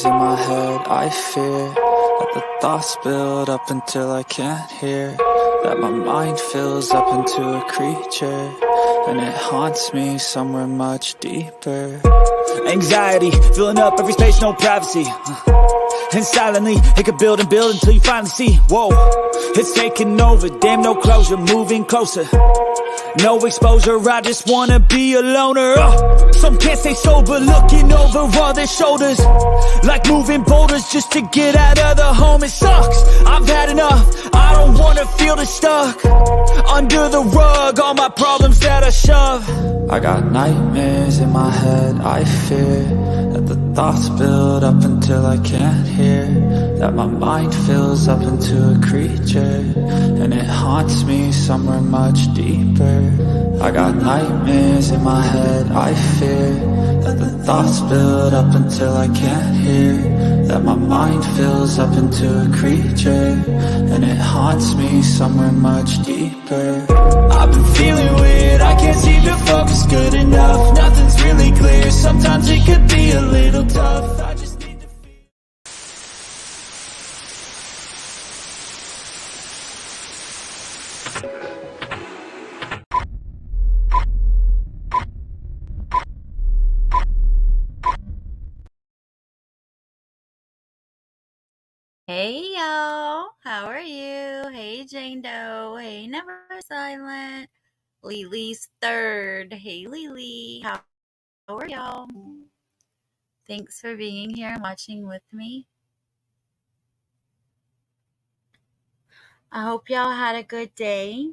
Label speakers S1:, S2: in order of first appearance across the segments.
S1: nightmares in my head, I fear that the thoughts build up until I can't hear, that my mind fills up into a creature, and it haunts me somewhere much deeper.
S2: Anxiety, filling up every space, no privacy. And silently, it could build and build until you finally see, whoa, it's taking over, damn no closure, moving closer. No exposure, I just wanna be a loner. Some can't stay sober, looking over all their shoulders, like moving boulders just to get out of the home. It sucks, I've had enough, I don't wanna feel the stuck under the rug, all my problems that I shove.
S1: I got nightmares in my head, I fear that the thoughts build up until I can't hear, that my mind fills up into a creature, and it haunts me somewhere much deeper. I got nightmares in my head, I fear that the thoughts build up until I can't hear, that my mind fills up into a creature, and it haunts me somewhere much deeper.
S2: I've been feeling weird, I can't seem to focus good enough. Nothing's really clear, sometimes it could be a little tough. I just need to feel.
S3: Hey y'all, how are you? Hey Jane Doe, hey Never Silent, Lily's third. Hey Lily, how are y'all? Thanks for being here and watching with me. I hope y'all had a good day.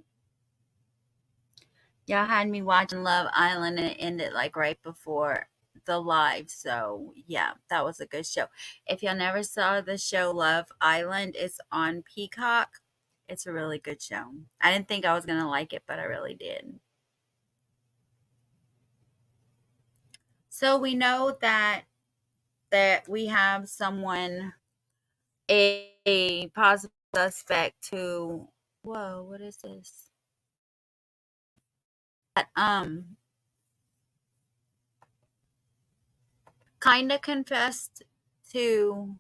S3: Y'all had me watching Love Island and it ended like right before the live. So yeah, that was a good show. If y'all never saw the show Love Island, it's on Peacock. It's a really good show. I didn't think I was going to like it, but I really did. So we know that we have someone, a possible suspect who, whoa, what is this? That kind of confessed to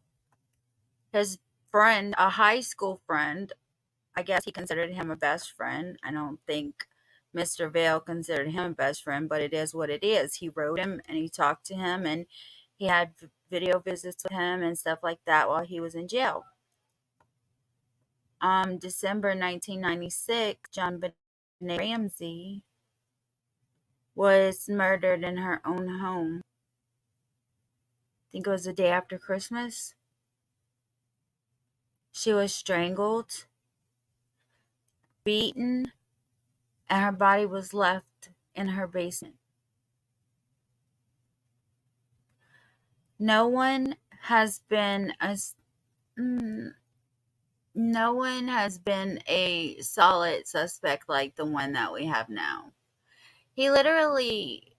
S3: his friend, a high school friend. I guess he considered him a best friend. I don't think Mr. Vale considered him a best friend, but it is what it is. He wrote him and he talked to him and he had video visits with him and stuff like that while he was in jail. December 1996, John Benet Ramsey was murdered in her own home. I think it was the day after Christmas. She was strangled, beaten, and her body was left in her basement. No one has been a solid suspect like the one that we have now. He literally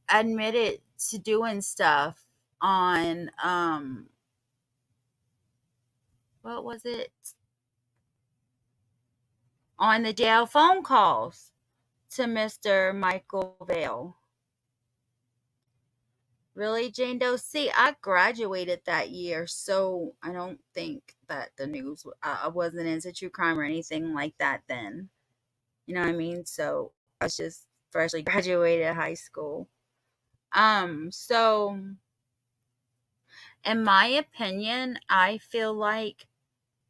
S3: admitted to doing stuff on what was it? On the jail phone calls to Mr. Michael Vale. Really, Jane Doe? See, I graduated that year, so I don't think that the news, I wasn't into true crime or anything like that then. You know what I mean? So I was just freshly graduated high school. So in my opinion, I feel like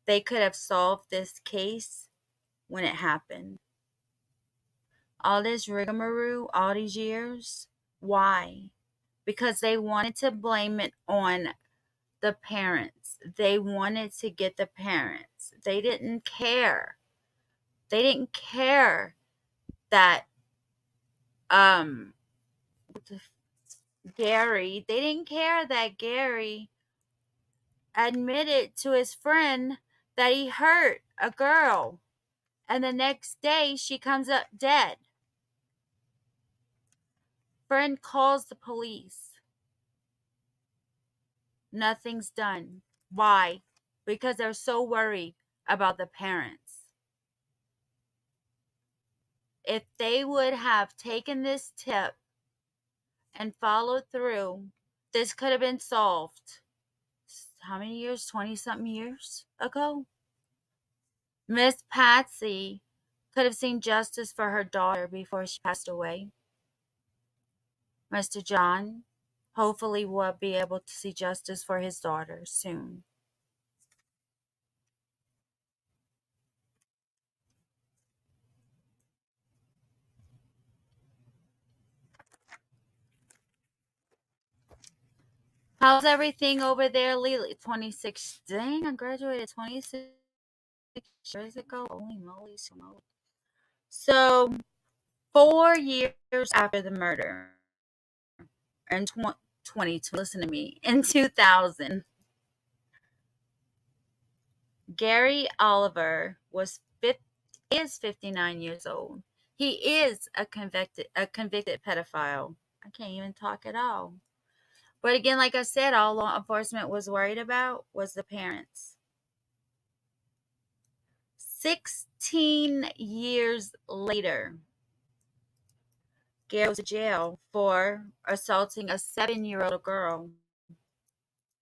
S3: they could have solved this case when it happened. All this rigmarole, all these years, why? Because they wanted to blame it on the parents. They wanted to get the parents. They didn't care. They didn't care that Gary, they didn't care that Gary admitted to his friend that he hurt a girl and the next day she comes up dead. Friend calls the police. Nothing's done. Why? Because they're so worried about the parents. If they would have taken this tip and followed through, this could have been solved. how many years? 20 something years ago? Miss Patsy could have seen justice for her daughter before she passed away. Mr. John hopefully will be able to see justice for his daughter soon. How's everything over there, Lily? 26. Dang, I graduated 26 years ago. Holy moly, so moly. So, 4 years after the murder, in 2020, listen to me, in 2000, Gary Oliver is 59 years old. He is a convicted pedophile. I can't even talk at all. But again, like I said, all law enforcement was worried about was the parents. 16 years later, Gary goes to jail for assaulting a 7-year-old girl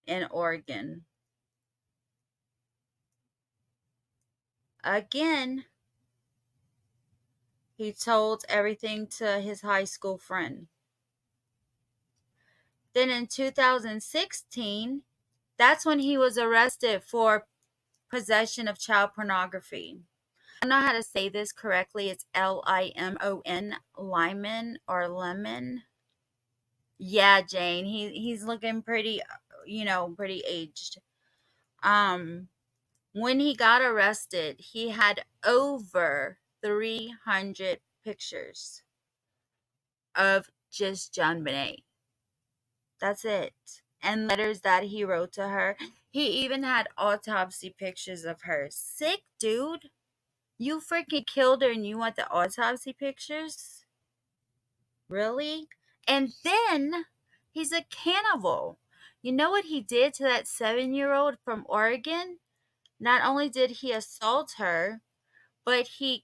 S3: in Oregon. Again, he told everything to his high school friend. Then in 2016, that's when he was arrested for possession of child pornography. I don't know how to say this correctly. It's Limon, Lyman or Lemon. Yeah, Jane. He's looking pretty, pretty aged. When he got arrested, he had over 300 pictures of just John Bonet. That's it. And letters that he wrote to her. He even had autopsy pictures of her. Sick, dude. You freaking killed her and you want the autopsy pictures? Really? And then he's a cannibal. You know what he did to that 7-year-old from Oregon? Not only did he assault her, but he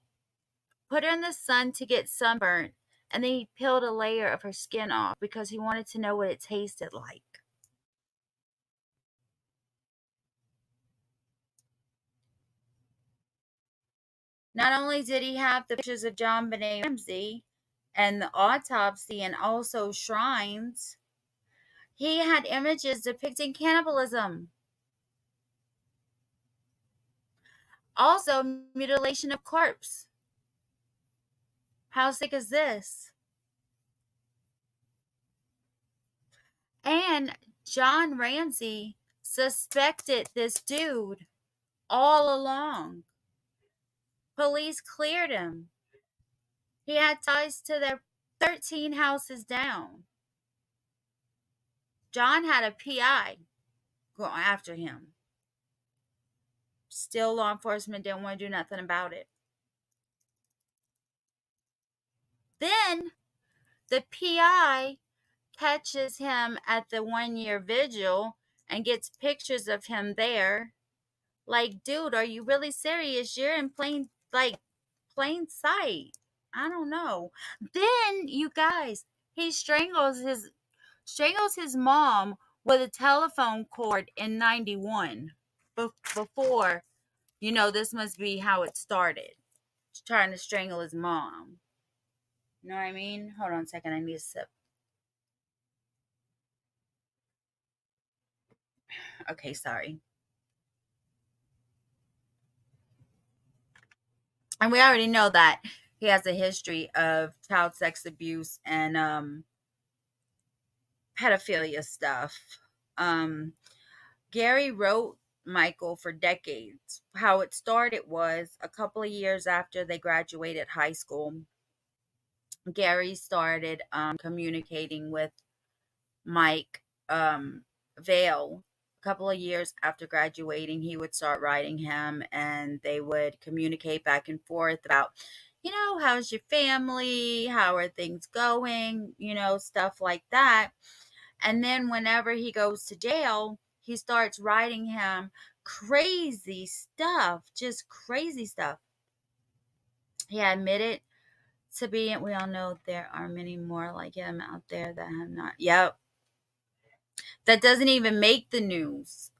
S3: put her in the sun to get sunburnt, and then he peeled a layer of her skin off because he wanted to know what it tasted like. Not only did he have the pictures of John Benet Ramsey and the autopsy and also shrines, he had images depicting cannibalism. Also, mutilation of corpse. How sick is this? And John Ramsey suspected this dude all along. Police cleared him. He had ties to their 13 houses down. John had a PI going after him. Still, law enforcement didn't want to do nothing about it. Then the PI catches him at the 1-year vigil and gets pictures of him there. Like, dude, are you really serious? You're in plain sight. I don't know. Then, you guys, he strangles his mom with a telephone cord in 91. Before, this must be how it started. He's trying to strangle his mom. You know what I mean? Hold on a second. I need a sip. Okay, sorry. And we already know that he has a history of child sex abuse and pedophilia stuff. Gary wrote Michael for decades. How it started was a couple of years after they graduated high school. Gary started communicating with Mike Vale. A couple of years after graduating, he would start writing him, and they would communicate back and forth about, how's your family? How are things going? Stuff like that. And then whenever he goes to jail, he starts writing him crazy stuff, just crazy stuff. He admitted to being, we all know there are many more like him out there that have not, that doesn't even make the news.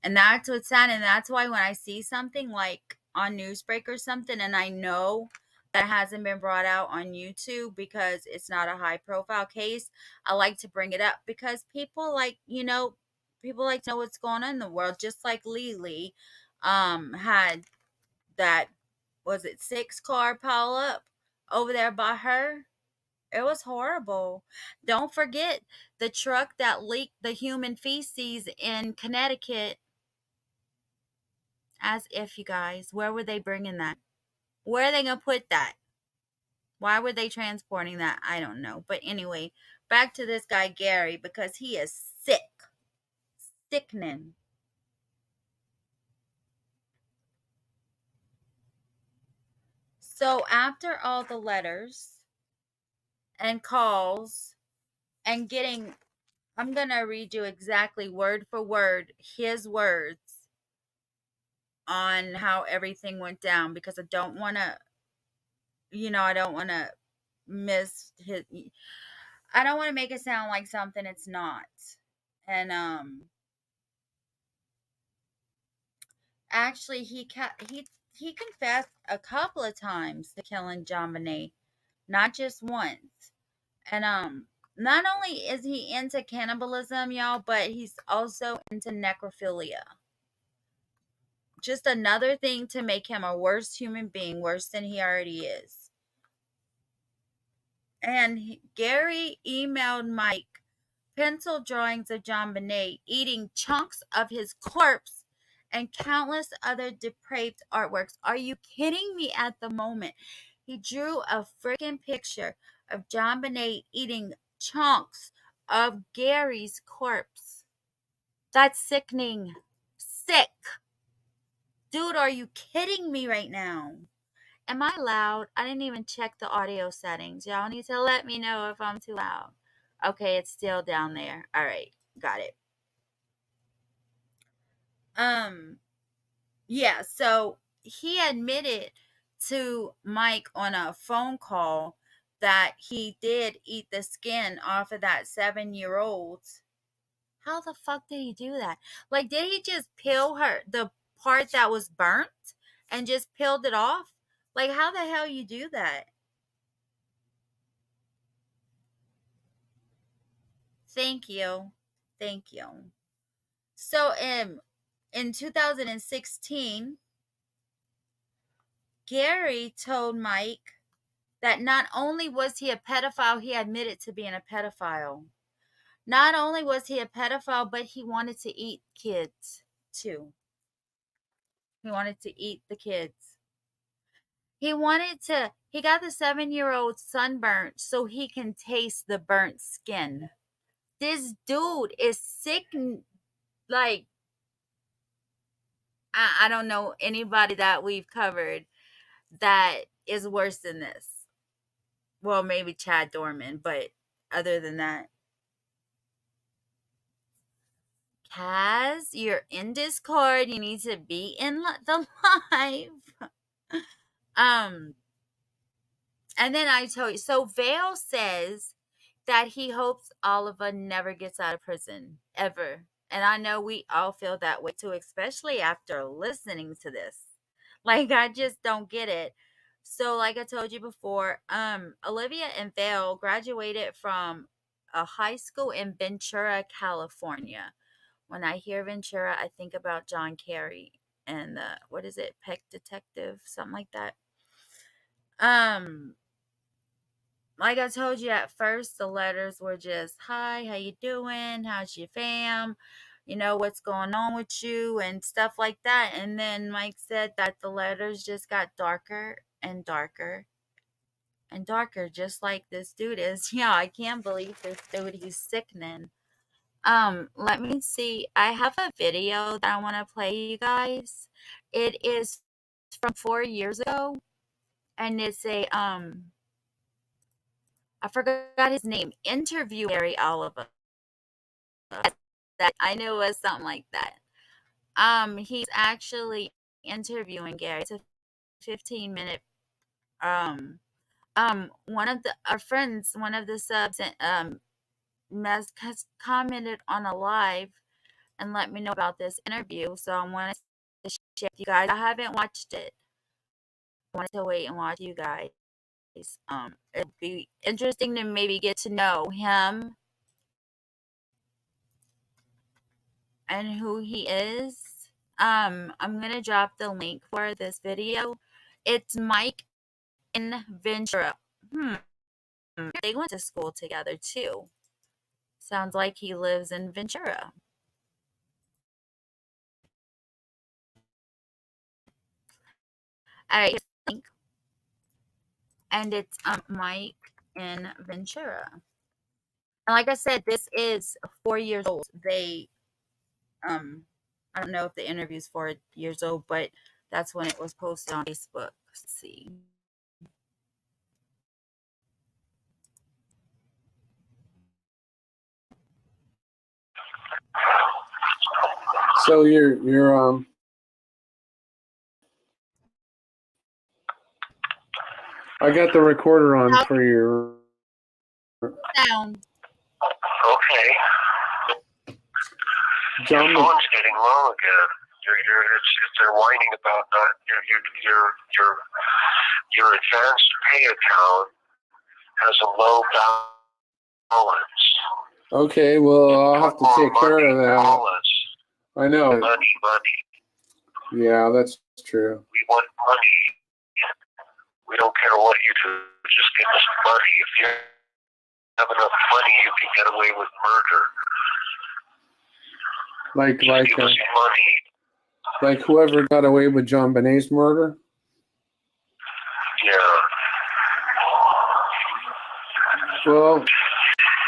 S3: And that's what's sad. And that's why when I see something like on Newsbreak or something, and I know that hasn't been brought out on YouTube because it's not a high profile case, I like to bring it up because people like, people like to know what's going on in the world. Just like Lily had that, was it 6 car pile up over there by her? It was horrible. Don't forget the truck that leaked the human feces in Connecticut. As if, you guys, where were they bringing that? Where are they going to put that? Why were they transporting that? I don't know. But anyway, back to this guy, Gary, because he is sick. Sickening. So after all the letters and calls and getting, I'm going to read you exactly word for word his words on how everything went down because I don't want to, I don't want to miss his, I don't want to make it sound like something it's not. And actually he confessed a couple of times to killing John Bonet, not just once. And not only is he into cannibalism, y'all, but he's also into necrophilia. Just another thing to make him a worse human being, worse than he already is. And Gary emailed Mike pencil drawings of John Bonet eating chunks of his corpse and countless other depraved artworks. Are you kidding me at the moment? He drew a freaking picture of John Bonet eating chunks of Gary's corpse. That's sickening. Sick. Dude, are you kidding me right now? Am I loud? I didn't even check the audio settings. Y'all need to let me know if I'm too loud. Okay, it's still down there. All right, got it. Um, yeah, so he admitted to Mike on a phone call that he did eat the skin off of that 7-year-old. How the fuck did he do that? Like, did he just peel the part that was burnt and just peeled it off? Like, how the hell you do that? Thank you. Thank you. So in 2016, Gary told Mike that not only was he a pedophile, he admitted to being a pedophile. Not only was he a pedophile, but he wanted to eat kids too. He wanted to eat the kids. He got the 7-year-old sunburnt so he can taste the burnt skin. This dude is sick. Like, I don't know anybody that we've covered that is worse than this. Well, maybe Chad Dorman, but other than that, Kaz, you're in Discord. You need to be in the live. Um, and then I told you. So Vale says that he hopes Oliver never gets out of prison ever, and I know we all feel that way too, especially after listening to this. Like, I just don't get it. So, like I told you before, Olivia and Vale graduated from a high school in Ventura, California. When I hear Ventura, I think about John Kerry and what is it, Peck Detective, something like that. Um, like I told you at first, the letters were just, "Hi, how you doing? How's your fam? What's going on with you?" and stuff like that. And then Mike said that the letters just got darker and darker and darker, just like this dude is. Yeah, I can't believe this dude. He's sickening. Let me see. I have a video that I want to play you guys. It is from 4 years ago, and it's a I forgot his name. Interview Gary Oliver. That I knew it was something like that. He's actually interviewing Gary. It's a 15-minute. One of our friends, one of the subs, has commented on a live and let me know about this interview. So I wanted to share with you guys. I haven't watched it. I wanted to wait and watch you guys. It'd be interesting to maybe get to know him and who he is. I'm gonna drop the link for this video. It's Mike and Ventura. They went to school together too. Sounds like he lives in Ventura. All right, here's the link, and it's Mike in Ventura. And like I said, this is 4 years old. I don't know if the interview's 4 years old, but that's when it was posted on Facebook. Let's see.
S4: So you're I got the recorder on for your
S3: Sound.
S5: Okay.
S4: John.
S5: Your phone's getting low again. They're whining about not your advanced pay account has a low balance.
S4: Okay, well I'll have to take care of that. I know.
S5: Money.
S4: Yeah, that's true.
S5: We want money. We don't care what you do. Just give us money. If you have enough money, you can get away with murder. Give us money.
S4: Like whoever got away with John Bonet's murder?
S5: Yeah.
S4: Well,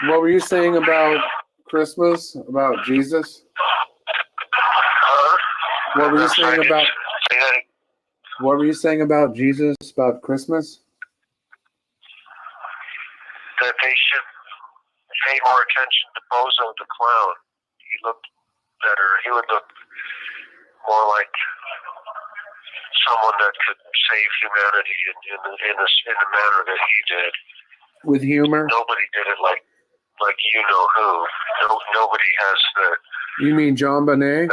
S4: what were you saying about Christmas? About Jesus? What were you saying about? What were you saying about Jesus? About Christmas?
S5: That they should pay more attention to Bozo the clown. He looked better. He would look more like someone that could save humanity in the manner that he did.
S4: With humor?
S5: Nobody did it like you know who. Nobody has the.
S4: You mean John Bonet?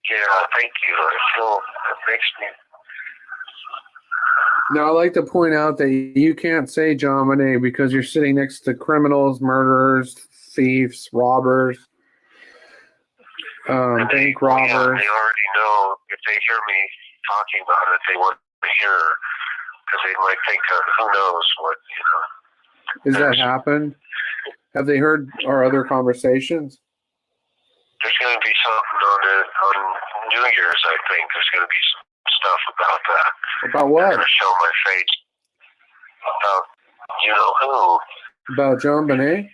S5: Yeah, thank you. I feel it makes me.
S4: Now, I'd like to point out that you can't say John Bonet because you're sitting next to criminals, murderers, thieves, robbers, bank robbers.
S5: Yeah, they already know if they hear me talking about it, they want to hear because they might think of who knows what,
S4: Has that happened? Have they heard our other conversations?
S5: There's going to be something on New Year's, I think. There's going to be some stuff about that.
S4: About what?
S5: I'm going to show my face. About you know who.
S4: About John Bonet?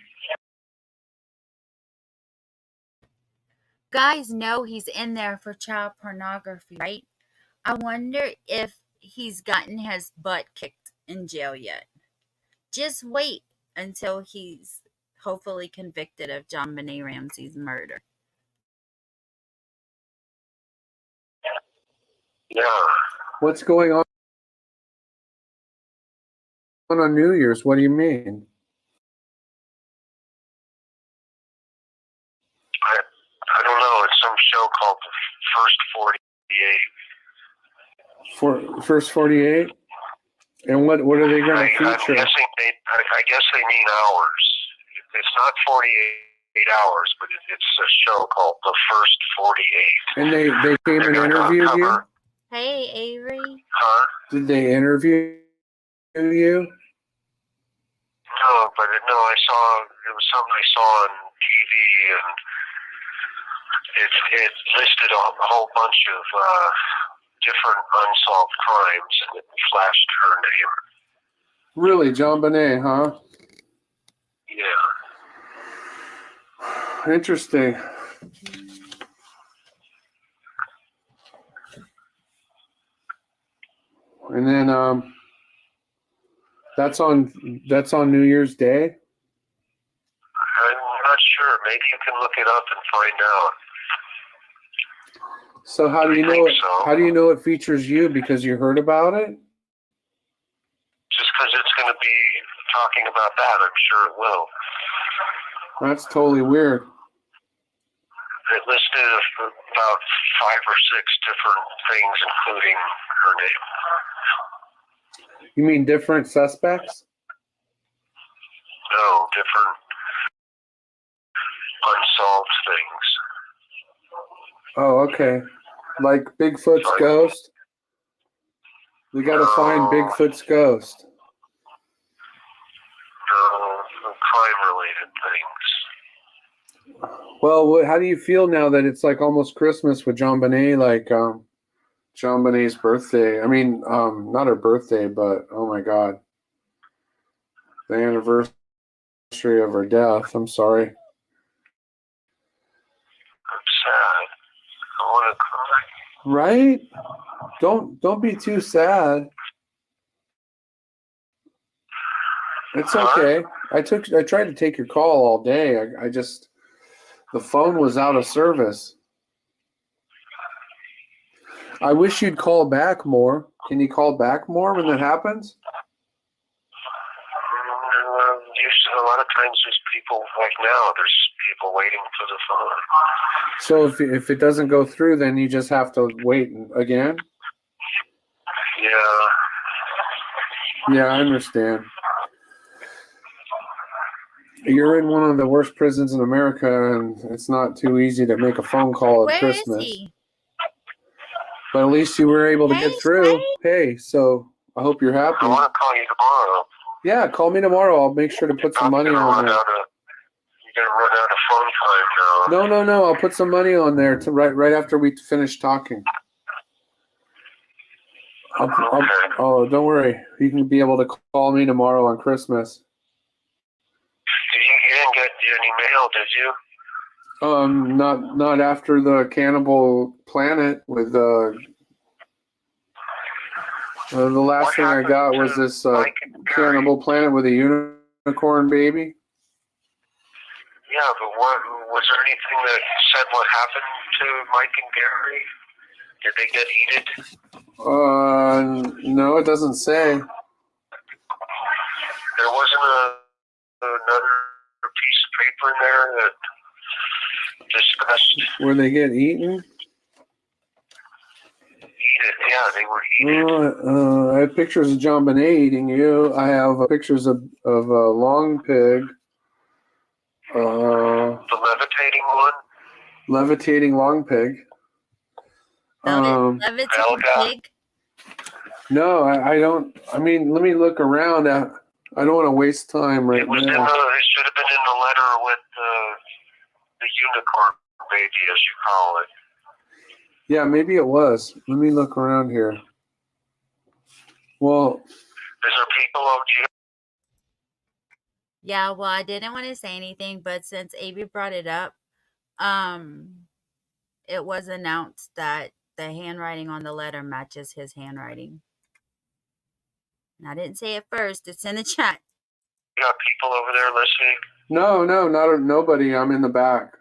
S3: Guys know he's in there for child pornography, right? I wonder if he's gotten his butt kicked in jail yet. Just wait until he's hopefully convicted of John Benet Ramsey's murder.
S5: Yeah.
S4: What's going on New Year's? What do you mean?
S5: I don't know. It's some show called The First 48.
S4: First 48? And what are they going to feature?
S5: I guess they mean hours. It's not 48 hours, but it's a show called The First 48.
S4: And they came and interviewed you?
S3: Hey, Avery.
S5: Huh?
S4: Did they interview you?
S5: No, but it was something I saw on TV, and it listed a whole bunch of different unsolved crimes, and it flashed her name.
S4: Really, John Bonet, huh?
S5: Yeah.
S4: Interesting. And then that's on New Year's Day?
S5: I'm not sure. Maybe you can look it up and find out.
S4: So how do you know it? How do you know it features you? Because you heard about it?
S5: Just because it's going to be talking about that, I'm sure it will.
S4: That's totally weird.
S5: It listed about 5 or 6 different things, including her name.
S4: You mean different suspects?
S5: No, different unsolved things.
S4: Oh, okay. Like Bigfoot's ghost? We gotta find Bigfoot's ghost.
S5: Crime-related things.
S4: Well, how do you feel now that it's like almost Christmas with John Bonet? Like John Bonet's birthday. I mean, not her birthday, but oh my God, the anniversary of her death. I'm sorry.
S5: I'm sad. I want to cry.
S4: Right? Don't be too sad. It's okay. I tried to take your call all day. I just the phone was out of service. I wish you'd call back more. Can you call back more when that happens?
S5: Usually, a lot of times there's people, like now, there's people waiting for the phone.
S4: So if it doesn't go through, then you just have to wait again?
S5: Yeah.
S4: Yeah, I understand. You're in one of the worst prisons in America, and it's not too easy to make a phone call at
S3: Where
S4: Christmas.
S3: is he?
S4: But at least you were able to get through. Hey, so I hope you're happy.
S5: I want to call you tomorrow.
S4: Yeah, call me tomorrow. I'll make sure to put some money on there.
S5: You're going to run out of phone time now.
S4: No. I'll put some money on there right after we finish talking. Oh, don't worry. You can be able to call me tomorrow on Christmas.
S5: You didn't get any mail, did you?
S4: Not after the Cannibal Planet with the last thing I got was this Cannibal Planet with a unicorn baby.
S5: Yeah, but was there anything that said what happened to Mike and Gary? Did they get heated?
S4: No, it doesn't say.
S5: There wasn't another piece of paper in there that discussed.
S4: Where they get eaten?
S5: Yeah, they were eaten.
S4: I have pictures of John Bonet eating you. I have pictures of Long Pig.
S5: The levitating one?
S4: Levitating Long Pig.
S3: Levitating pig?
S4: No, I don't. I mean, let me look around. I don't want to waste time right now.
S5: It should have been in the letter with the unicorn baby, as you call it.
S4: Yeah, maybe it was. Let me look around here. Well,
S5: is there people on you?
S3: Yeah, well, I didn't want to say anything, but since Avery brought it up, it was announced that the handwriting on the letter matches his handwriting. And I didn't say it first. It's in the chat.
S5: You got people over there listening?
S4: No, nobody. I'm in the back.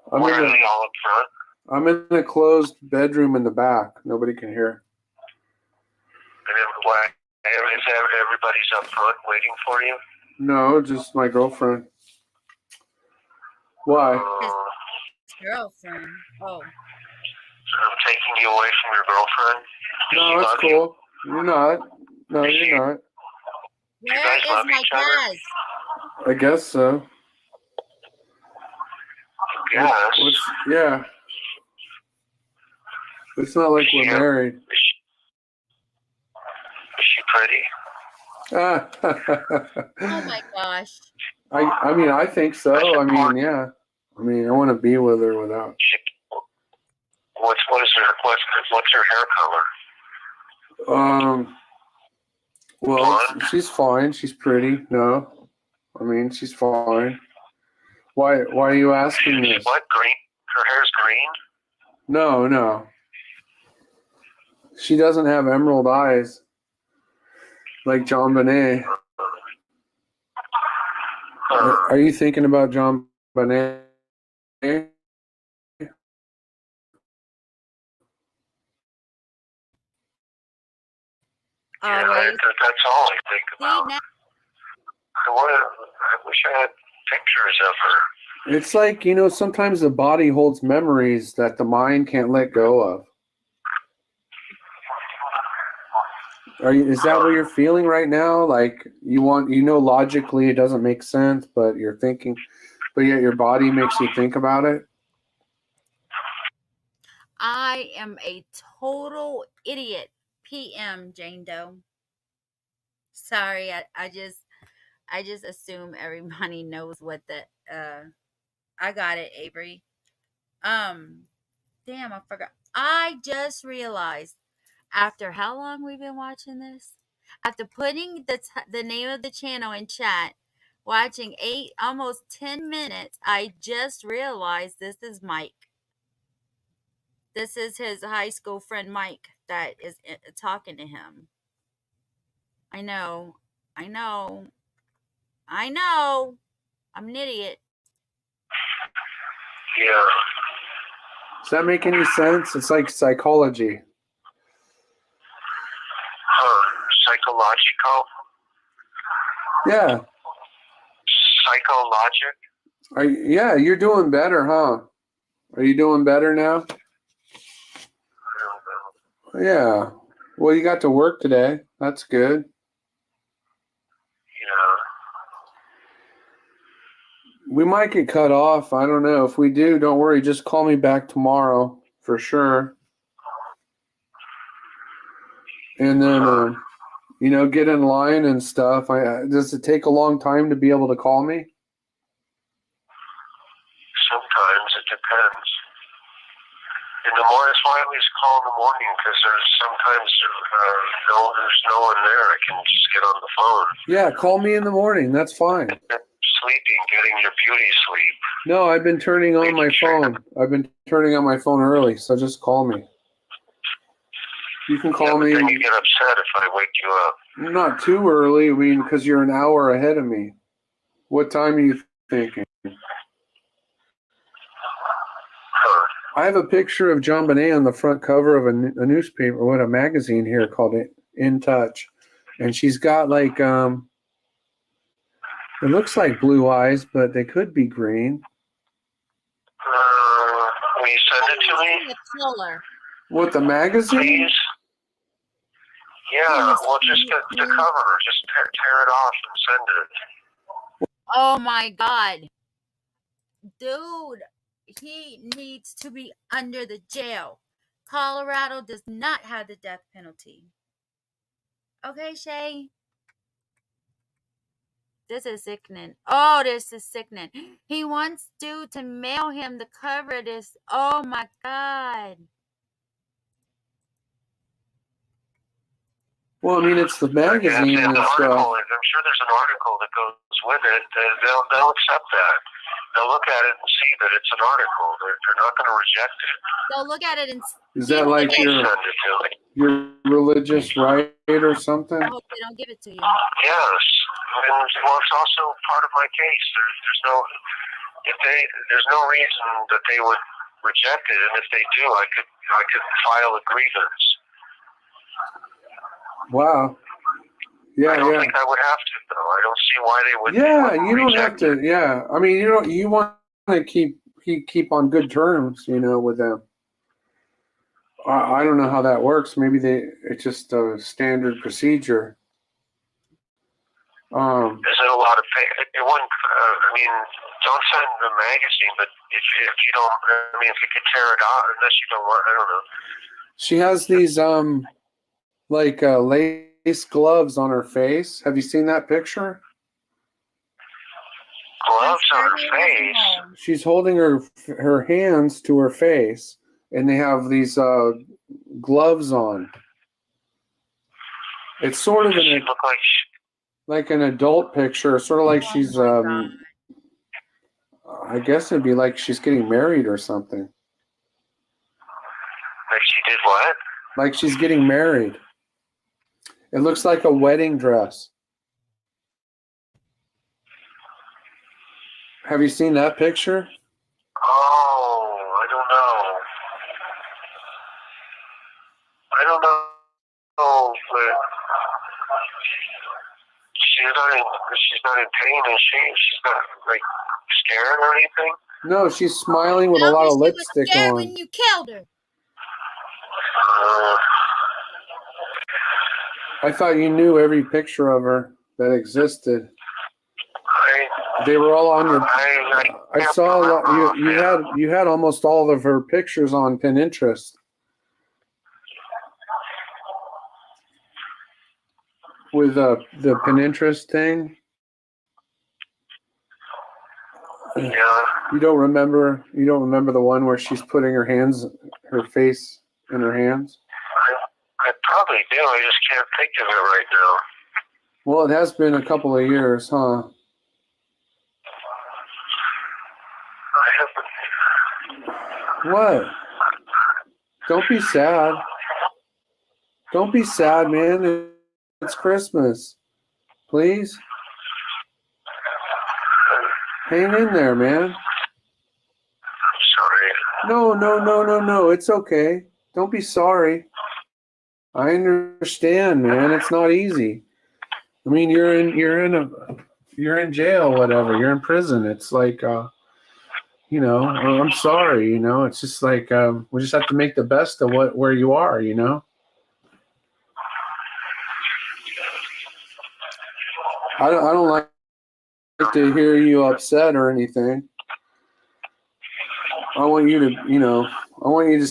S5: Where are they all up front?
S4: I'm in a closed bedroom in the back. Nobody can hear.
S5: And everybody's up front waiting for you?
S4: No, just my girlfriend. Why?
S3: His girlfriend. Oh.
S5: I'm taking you away from your girlfriend?
S4: No, it's cool. You're not. No, you're not.
S3: Where is my Kaz?
S4: I guess so.
S5: Yes.
S4: Yeah. It's not like we're married.
S5: Is she pretty?
S3: Oh my gosh.
S4: I mean, I think so. I mean, yeah. I mean, I want to be with her without.
S5: What's her hair color?
S4: Well, she's fine. She's pretty. No, I mean, she's fine. Why are you asking this?
S5: What, green? Her hair's green?
S4: No. She doesn't have emerald eyes like John Bonet. Are you thinking about John Bonet?
S5: That's all I think about. I wish I had pictures of her.
S4: It's like, sometimes the body holds memories that the mind can't let go of. Is that what you're feeling right now? Like logically it doesn't make sense, but you're thinking, but yet your body makes you think about it?
S3: I am a total idiot. PM, Jane Doe. Sorry, I just assume everybody knows what the I got it, Avery. Um Damn, I forgot. I just realized after how long we've been watching this? After putting the name of the channel in chat, watching almost 10 minutes, I just realized this is Mike. This is his high school friend Mike that is talking to him. I know. I know. I know. I'm an idiot.
S5: Yeah.
S4: Does that make any sense? It's like psychology.
S5: Psychological?
S4: Yeah.
S5: Psychologic?
S4: Yeah, you're doing better, huh? Are you doing better now?
S5: I don't know.
S4: Yeah. Well, you got to work today. That's good.
S5: Yeah.
S4: We might get cut off. I don't know. If we do, don't worry. Just call me back tomorrow for sure. And then, get in line and stuff. Does it take a long time to be able to call me?
S5: Sometimes it depends. In the morning, that's why I always call in the morning, because there's sometimes there's no one there. I can just get on the phone.
S4: Yeah, call me in the morning. That's fine.
S5: Sleeping, getting your beauty sleep.
S4: No, I've been turning on my phone. I've been turning on my phone early, so just call me. You can call me.
S5: Then you get upset if I wake you up.
S4: Not too early. I mean, because you're an hour ahead of me. What time are you thinking? I have a picture of John Bonet on the front cover of a newspaper, a magazine here called In Touch. And she's got like, it looks like blue eyes, but they could be green.
S5: Will you send it to me?
S3: The color.
S4: What, the magazine?
S5: Please? Yeah, well, just the cover. Just tear it off and send it.
S3: Oh my God. Dude, he needs to be under the jail. Colorado does not have the death penalty. Okay, Shay? This is sickening. Oh, this is sickening. He wants dude to mail him the cover of this. Oh my God.
S4: Well, I mean, it's the magazine and
S5: the
S4: stuff.
S5: article, I'm sure there's an article that goes with it. They'll accept that. They'll look at it and see that it's an article. They're not going to reject it.
S3: They'll look at it and
S4: Is that like your religious right or something?
S3: I hope they don't give it to you.
S5: Yes. And well, it's also part of my case. There's no reason that they would reject it, and if they do, I could file a grievance.
S4: Wow. Yeah,
S5: I don't think I would have to, though. I don't see why they would.
S4: Yeah, you don't have to. Yeah, I mean, you want to keep on good terms, with them. I don't know how that works. Maybe it's just a standard procedure.
S5: Is it a lot of pay? It wouldn't. I mean, don't send the magazine, but if you don't, I mean, if you could tear it out, unless you don't want, I don't know.
S4: She has these like lace gloves on her face. Have you seen that picture?
S5: Gloves on her face.
S4: She's holding her hands to her face, and they have these gloves on. It's sort of like an adult picture, sort of like she's I guess it'd be like she's getting married or something.
S5: Like she did what?
S4: Like she's getting married. It looks like a wedding dress. Have you seen that picture?
S5: Oh, I don't know. But she's not in pain, and she's not like scared or anything?
S4: No, she's smiling with a
S3: Tell
S4: lot
S3: me
S4: of
S3: she was
S4: lipstick
S3: scared
S4: on.
S3: when you killed her.
S4: I thought you knew every picture of her that existed. They were all on your. I saw a lot. You had almost all of her pictures on Pinterest. With the Pinterest thing.
S5: Yeah.
S4: You don't remember the one where she's putting her face in her hands?
S5: I probably do. I just can't think of it right now.
S4: Well, it has been a couple of years, huh?
S5: I haven't.
S4: What? Don't be sad. Don't be sad, man. It's Christmas. Please? Hang in there, man.
S5: I'm sorry.
S4: No. It's okay. Don't be sorry. I understand, man. It's not easy. I mean, you're in jail, whatever. You're in prison. It's like, I'm sorry. It's just like we just have to make the best of where you are. I don't like to hear you upset or anything. I want you to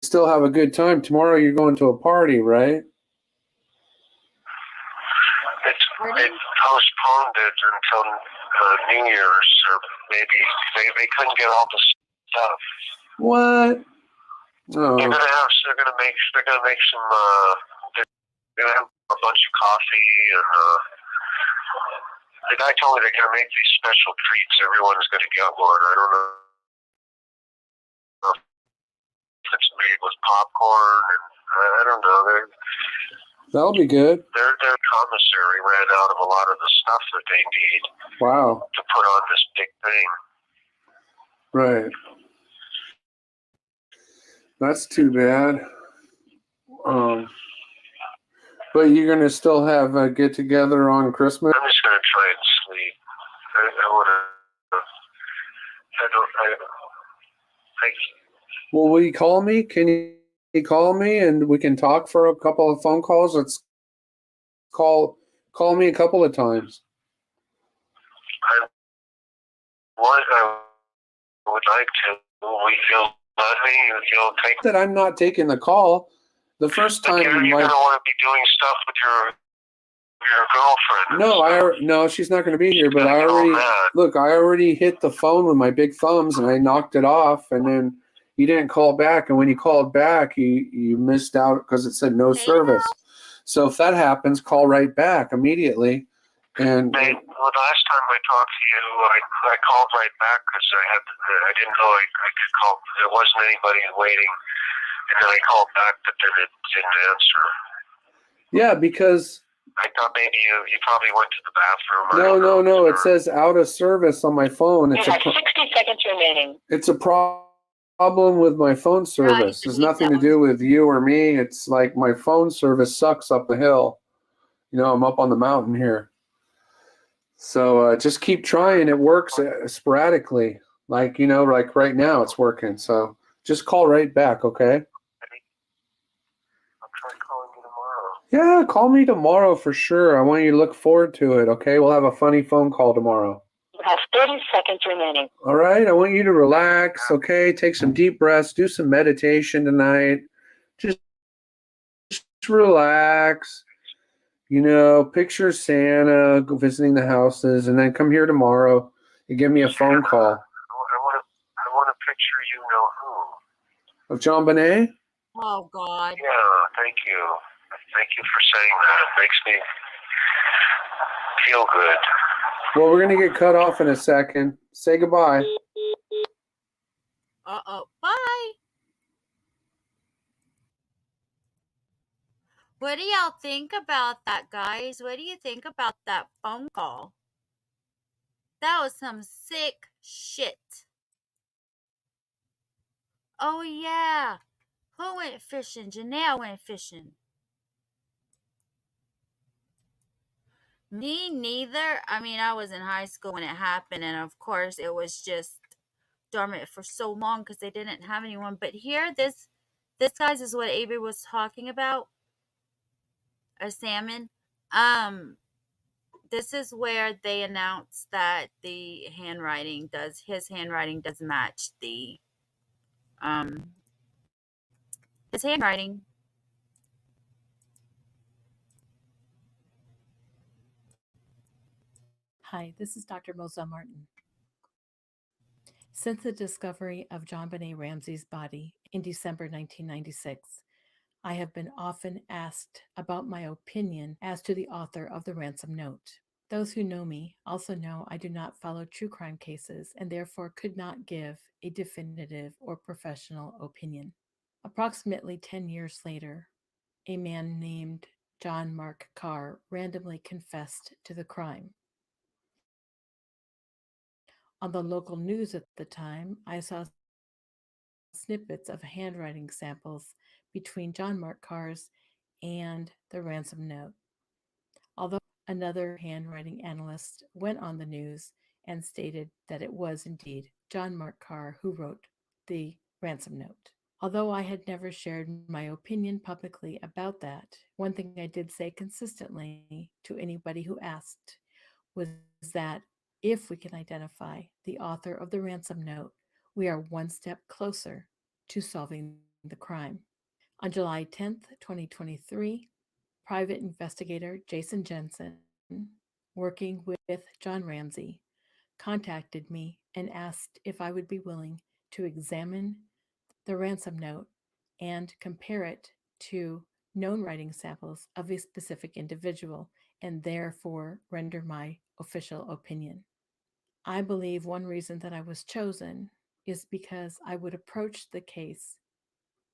S4: still have a good time. Tomorrow you're going to a party, right?
S5: They postponed it until New Year's, or maybe they couldn't get all the stuff.
S4: What? Oh.
S5: They're gonna make some. They're gonna have a bunch of coffee, and the guy told me they're gonna make these special treats. Everyone's gonna get one. I don't know if it's made with popcorn, and I don't know.
S4: That'll be good.
S5: Their commissary ran out of a lot of the stuff that they need.
S4: Wow.
S5: To put on this big thing.
S4: Right. That's too bad. But you're gonna still have a get together on Christmas?
S5: I'm just gonna try and sleep.
S4: Well, will you call me? Can you call me and we can talk for a couple of phone calls? Let's call me a couple of times.
S5: I would like to. You'll let me. You'll take.
S4: That I'm not taking the call. The first time,
S5: you're gonna want to be doing stuff with your girlfriend. No, she's not going to be here. But I already hit the phone with my big thumbs and I knocked it off. And then you didn't call back. And when you called back, you missed out because it said no service. So if that happens, call right back immediately. And the last time I talked to you, I called right back because I didn't know I could call. There wasn't anybody waiting. And then I called back, but then it didn't answer. Yeah, because I thought maybe you probably went to the bathroom.
S4: No. It says out of service on my phone.
S5: You have 60 seconds remaining.
S4: It's a problem with my phone service. It's nothing to do with you or me. It's like my phone service sucks up the hill. I'm up on the mountain here. So just keep trying. It works sporadically. Like right now it's working. So just call right back, okay? Yeah, call me tomorrow for sure. I want you to look forward to it, okay? We'll have a funny phone call tomorrow.
S5: You have 30 seconds remaining.
S4: All right, I want you to relax, okay? Take some deep breaths, do some meditation tonight. Just relax. Picture Santa visiting the houses, and then come here tomorrow and give me a phone call.
S5: I want to picture you know who.
S4: Of John Bonet?
S3: Oh, God.
S5: Yeah, thank you. Thank you for saying that. It makes me feel good.
S4: Well, we're going to get cut off in a second. Say goodbye.
S3: Uh-oh. Bye. What do y'all think about that, guys? What do you think about that phone call? That was some sick shit. Oh, yeah. Who went fishing? Janelle went fishing. Me neither. I mean, I was in high school when it happened, and of course, it was just dormant for so long because they didn't have anyone. But here, this guys is what Avery was talking about, a salmon. Um, this is where they announced that his handwriting does match the um his handwriting.
S6: Hi, this is Dr. Moselle Martin. Since the discovery of John Benet Ramsey's body in December 1996, I have been often asked about my opinion as to the author of the ransom note. Those who know me also know I do not follow true crime cases and therefore could not give a definitive or professional opinion. Approximately 10 years later, a man named John Mark Carr randomly confessed to the crime. On the local news at the time, I saw snippets of handwriting samples between John Mark Carr's and the ransom note. Although another handwriting analyst went on the news and stated that it was indeed John Mark Carr who wrote the ransom note. Although I had never shared my opinion publicly about that, one thing I did say consistently to anybody who asked was that if we can identify the author of the ransom note, we are one step closer to solving the crime. On July 10th, 2023, private investigator Jason Jensen, working with John Ramsey, contacted me and asked if I would be willing to examine the ransom note and compare it to known writing samples of a specific individual and therefore render my official opinion. I believe one reason that I was chosen is because I would approach the case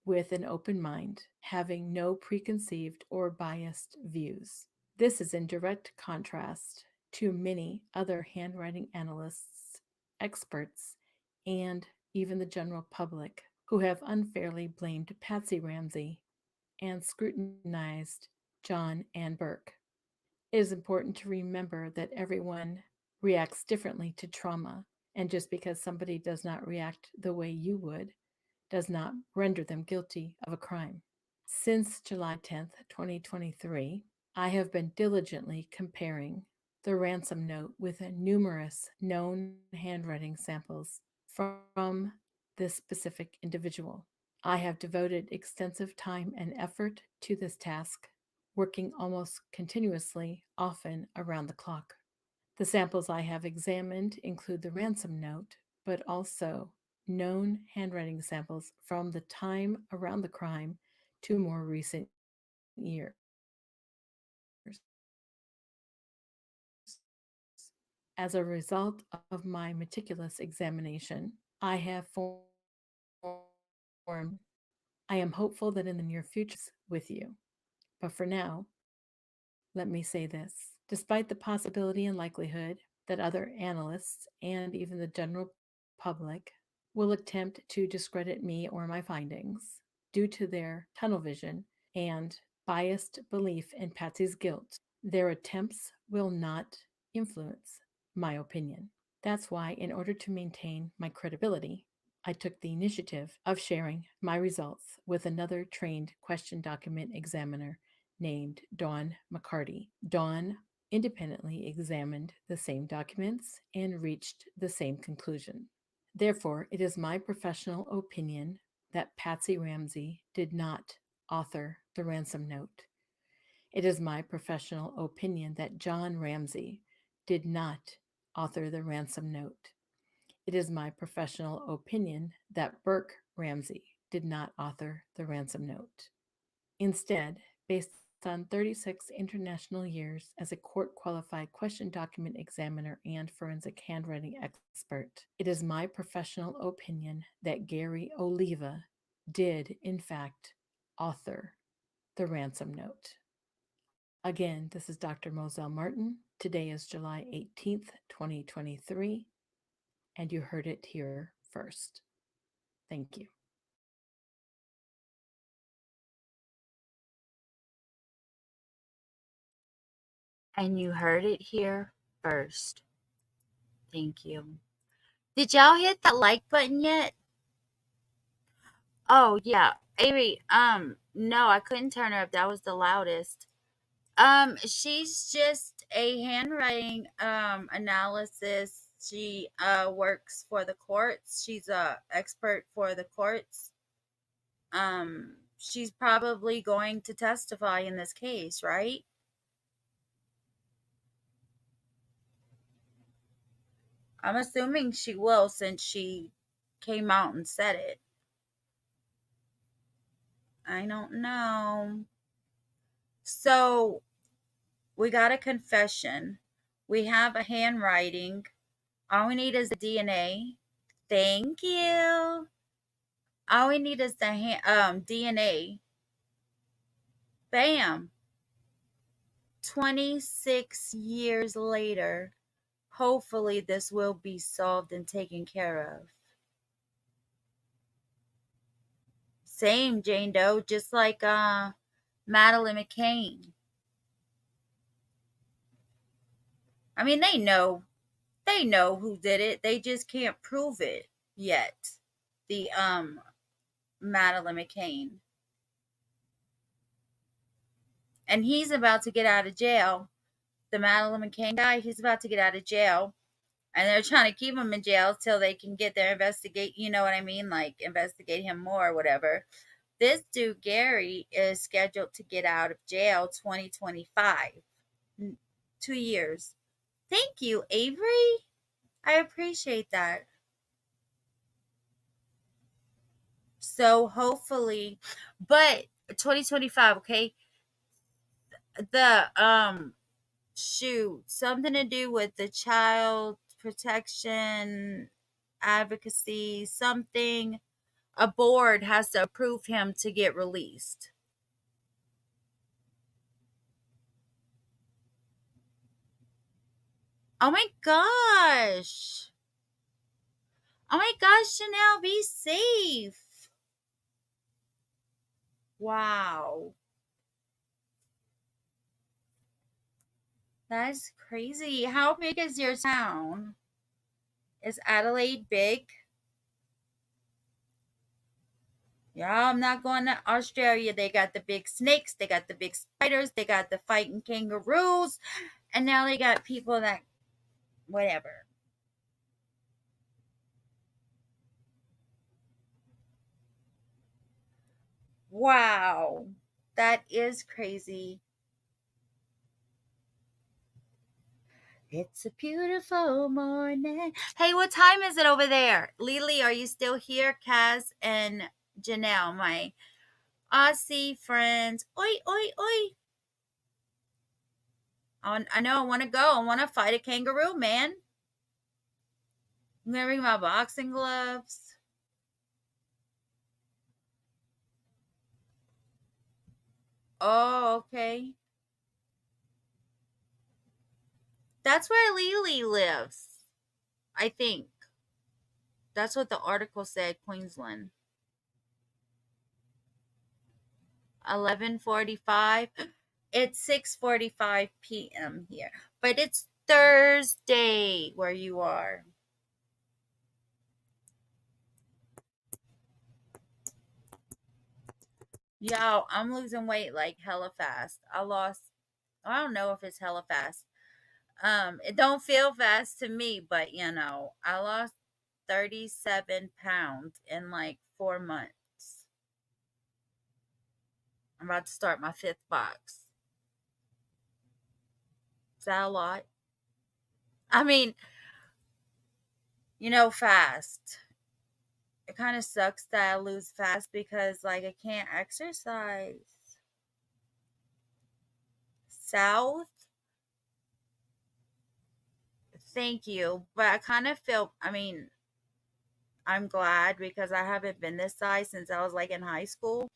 S6: with an open mind, having no preconceived or biased views. This is in direct contrast to many other handwriting analysts, experts, and even the general public who have unfairly blamed Patsy Ramsey and scrutinized John and Burke. It is important to remember that everyone reacts differently to trauma, and just because somebody does not react the way you would does not render them guilty of a crime. Since July 10th, 2023, I have been diligently comparing the ransom note with numerous known handwriting samples from this specific individual. I have devoted extensive time and effort to this task, working almost continuously, often around the clock. The samples I have examined include the ransom note, but also known handwriting samples from the time around the crime to more recent years. As a result of my meticulous examination, I have formed. I am hopeful that in the near future with you. But for now, let me say this. Despite the possibility and likelihood that other analysts and even the general public will attempt to discredit me or my findings due to their tunnel vision and biased belief in Patsy's guilt, their attempts will not influence my opinion. That's why, in order to maintain my credibility, I took the initiative of sharing my results with another trained question document examiner named Dawn McCarty. Dawn independently examined the same documents and reached the same conclusion. Therefore, it is my professional opinion that Patsy Ramsey did not author the ransom note. It is my professional opinion that John Ramsey did not author the ransom note. It is my professional opinion that Burke Ramsey did not author the ransom note. Instead, based on 36 international years as a court qualified question document examiner and forensic handwriting expert, it is my professional opinion that Gary Oliva did, in fact, author the ransom note. Again, this is Dr. Moselle Martin. Today is July 18th, 2023, and you heard it here first. Thank you.
S3: And you heard it here first. Thank you. Did y'all hit that like button yet? Oh yeah. Avery, no, I couldn't turn her up. That was the loudest. She's just a handwriting analysis. She works for the courts. She's a expert for the courts. She's probably going to testify in this case, right? I'm assuming she will since she came out and said it. I don't know. So, we got a confession. We have a handwriting. All we need is the DNA. Thank you. All we need is the DNA. Bam. 26 years later, hopefully this will be solved and taken care of. Same, Jane Doe, just like Madeline McCain. I mean, they know who did it. They just can't prove it yet. The Madeline McCain. And he's about to get out of jail. The Madeline McCain guy, he's about to get out of jail. And they're trying to keep him in jail till they can get their investigate, you know what I mean? Like investigate him more or whatever. This dude, Gary, is scheduled to get out of jail 2025. 2 years. Thank you, Avery. I appreciate that. So hopefully, but 2025, okay? The something to do with the child protection advocacy, something. A board has to approve him to get released. Oh my gosh. Oh my gosh, Chanel, be safe. Wow. That's crazy. How big is your town? Is Adelaide big? Yeah, I'm not going to Australia. They got the big snakes, they got the big spiders, they got the fighting kangaroos, and now they got people that, whatever. Wow. That is crazy. It's a beautiful morning. Hey, what time is it over there? Lily, are you still here? Kaz and Janelle, my Aussie friends. Oi, oi, oi. I know I want to go. I want to fight a kangaroo, man. I'm going to bring my boxing gloves. Oh, okay. That's where Lily lives. I think. That's what the article said, Queensland. 11:45. It's 6:45 p.m. here. But it's Thursday where you are. Yo, I'm losing weight like hella fast. I don't know if it's hella fast. It don't feel fast to me, but I lost 37 pounds in like 4 months. I'm about to start my 5th box. Is that a lot? I mean, fast. It kind of sucks that I lose fast because like I can't exercise. South? Thank you. But I kind of feel, I'm glad because I haven't been this size since I was like in high school.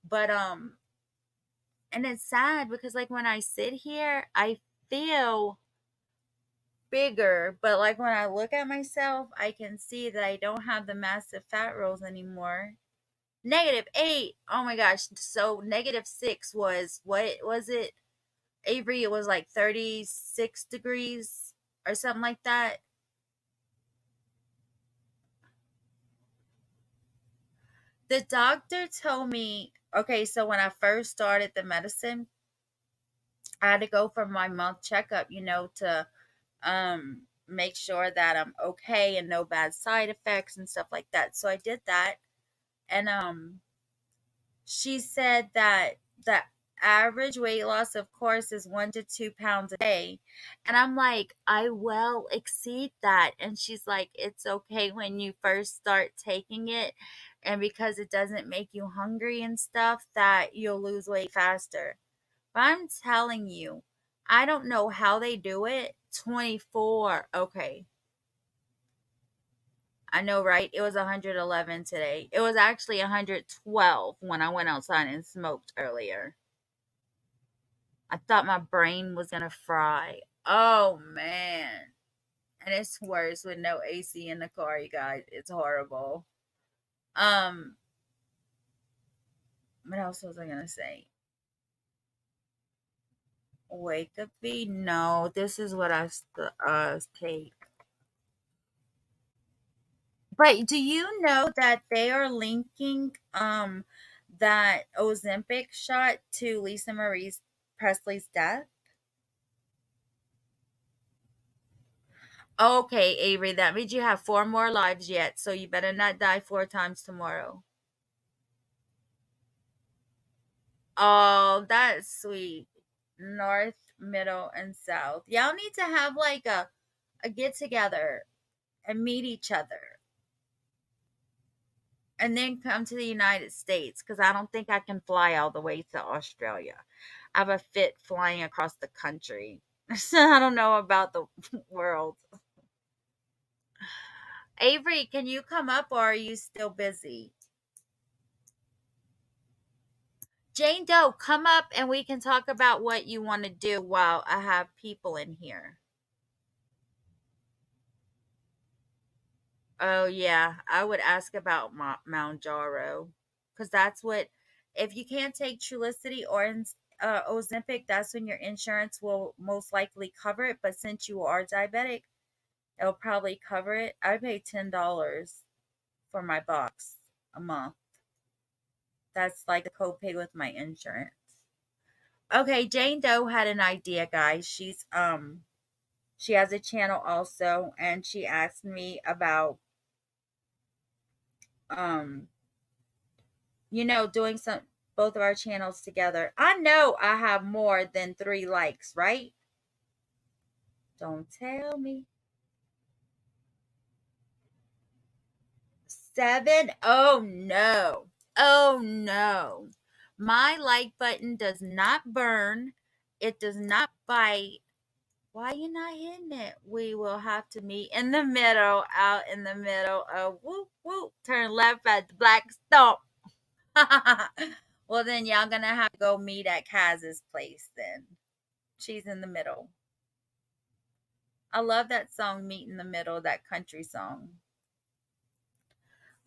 S3: But and it's sad because like when I sit here, I feel bigger, but like when I look at myself, I can see that I don't have the massive fat rolls anymore. -8. Oh my gosh. So -6 was, what was it? Avery, it was like 36 degrees or something like that. The doctor told me, okay, so when I first started the medicine, I had to go for my month checkup, to make sure that I'm okay and no bad side effects and stuff like that. So I did that, and she said that the average weight loss, of course, is 1 to 2 pounds a day. And I'm like, I will exceed that. And she's like, it's okay when you first start taking it. And because it doesn't make you hungry and stuff, that you'll lose weight faster. But I'm telling you, I don't know how they do it. 24. Okay. I know, right? It was 111 today. It was actually 112 when I went outside and smoked earlier. I thought my brain was gonna fry. Oh man. And it's worse with no AC in the car, you guys. It's horrible. Um, what else was I gonna say? Wake up be? No, this is what I take. But do you know that they are linking that Ozempic shot to Lisa Marie Presley's death? Okay, Avery, that means you have 4 more lives yet, so you better not die 4 times tomorrow. Oh, that's sweet. North, middle, and south. Y'all need to have like a get together and meet each other and then come to the United States because I don't think I can fly all the way to Australia. I have a fit flying across the country. So I don't know about the world. Avery, can you come up or are you still busy? Jane Doe, come up and we can talk about what you want to do while I have people in here. Oh yeah, I would ask about Mount Jaro because that's what. If you can't take Trulicity or Ozempic, that's when your insurance will most likely cover it. But since you are diabetic, it'll probably cover it. I pay $10 for my box a month. That's like the copay with my insurance. Okay, Jane Doe had an idea, guys. She has a channel also, and she asked me about um doing some both of our channels together. I know I have more than 3 likes, right? Don't tell me. 7? Oh no. Oh no. My like button does not burn. It does not bite. Why you not hitting it? We will have to meet in the middle, out in the middle of whoop whoop. Turn left at the black stump. Well, then y'all gonna have to go meet at Kaz's place then. She's in the middle. I love that song, Meet in the Middle, that country song.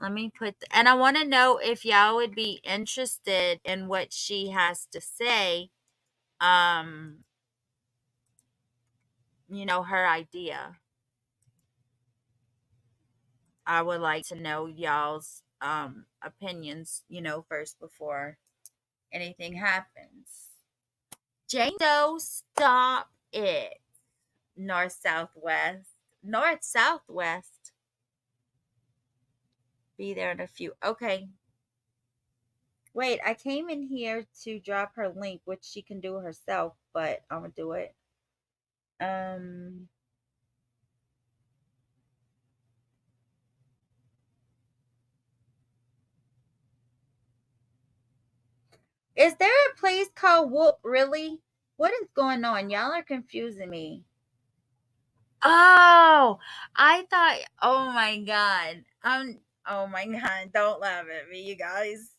S3: Let me and I want to know if y'all would be interested in what she has to say. Um, her idea. I would like to know y'all's opinions, first before anything happens. Jane Doe, stop it. North, southwest. North, southwest. Be there in a few. Okay. Wait, I came in here to drop her link, which she can do herself, but I'm gonna do it. Um, is there a place called Whoop? Really? What is going on? Y'all are confusing me. Oh, I thought. Oh my god. Oh my god. Don't laugh at me, you guys.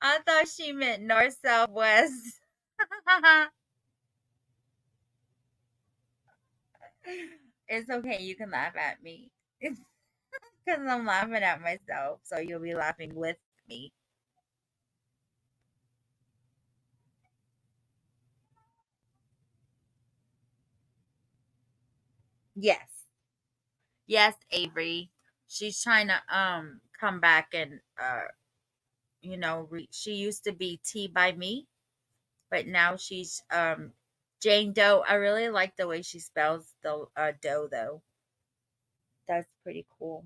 S3: I thought she meant north, south, west. It's okay. You can laugh at me. Because I'm laughing at myself. So you'll be laughing with me. Yes. Yes, Avery. She's trying to come back and she used to be T by me, but now she's Jane Doe. I really like the way she spells the Doe though. That's pretty cool.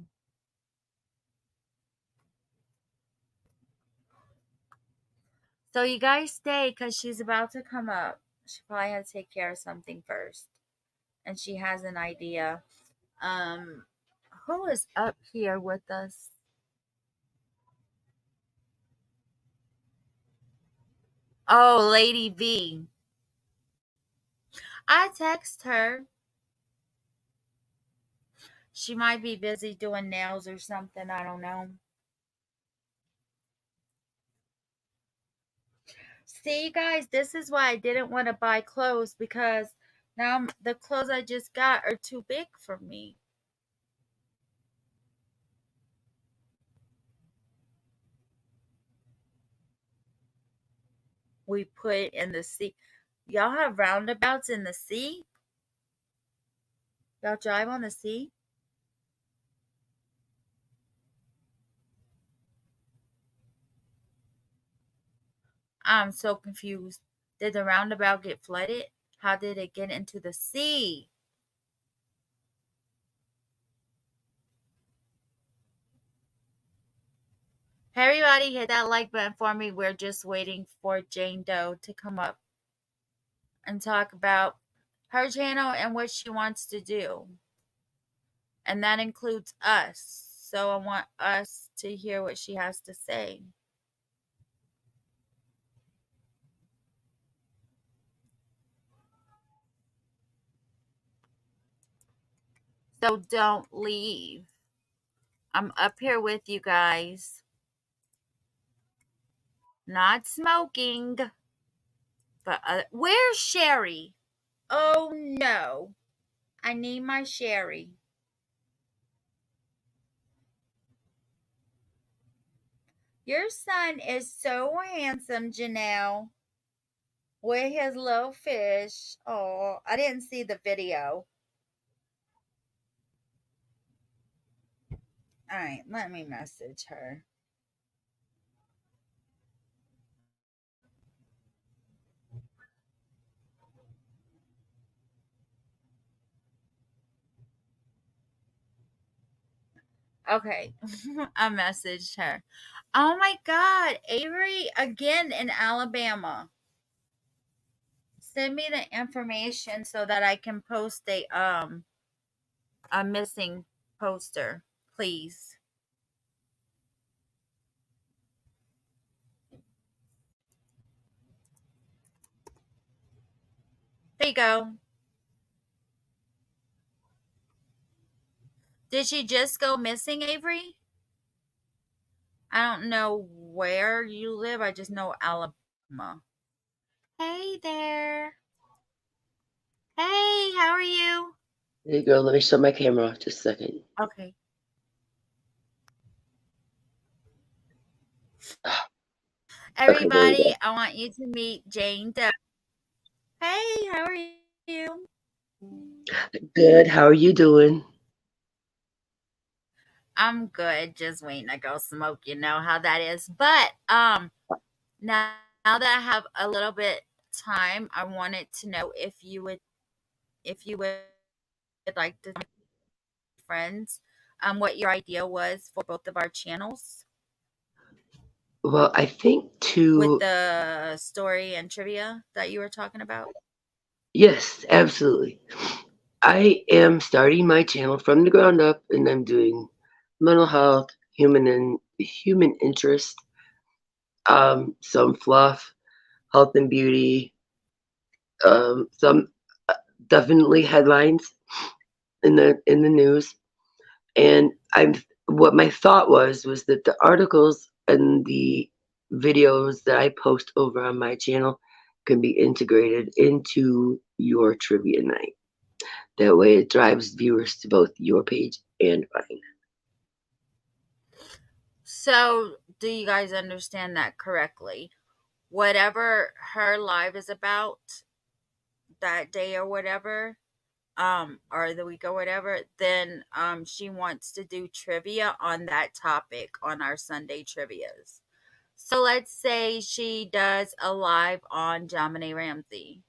S3: So you guys stay because she's about to come up. She probably had to take care of something first, and she has an idea. Um, who is up here with us? Oh, Lady V. I text her. She might be busy doing nails or something. I don't know. See, guys, this is why I didn't want to buy clothes because now the clothes I just got are too big for me. We put in the sea. Y'all have roundabouts in the sea? Y'all drive on the sea? I'm so confused. Did the roundabout get flooded? How did it get into the sea? Everybody hit that like button for me. We're just waiting for Jane Doe to come up and talk about her channel and what she wants to do. And that includes us. So I want us to hear what she has to say. So don't leave. I'm up here with you guys. Not smoking, but where's Sherry? Oh no. I need my Sherry. Your son is so handsome, Janelle, with his little fish. Oh, I didn't see the video. All right, let me message her. Okay, I messaged her. Oh my God, Avery again in Alabama. Send me the information so that I can post a missing poster, please. There you go. Did she just go missing, Avery? I don't know where you live. I just know Alabama. Hey there. Hey, how are you?
S7: Hey girl, let me shut my camera off just a second.
S3: Okay.
S7: Okay, there we
S3: Everybody,
S7: go.
S3: I want you to meet Jane Doe. Hey, how are you?
S7: Good, how are you doing?
S3: I'm good. Just waiting to go smoke. You know how that is. But now that I have a little bit time, I wanted to know if you would like to friends what your idea was for both of our channels
S7: Well, I think
S3: with
S7: to,
S3: the story and trivia that you were talking about.
S7: yes, absolutely. I am starting my channel from the ground up and I'm doing mental health, human interest, some fluff, health and beauty, some definitely headlines in the news. And what my thought was that the articles and the videos that I post over on my channel can be integrated into your trivia night. That way it drives viewers to both your page and mine.
S3: So do you guys understand that correctly? Whatever her live is about that day or whatever, or the week or whatever, then she wants to do trivia on that topic on our Sunday trivias. So let's say she does a live on JonBenet Ramsey.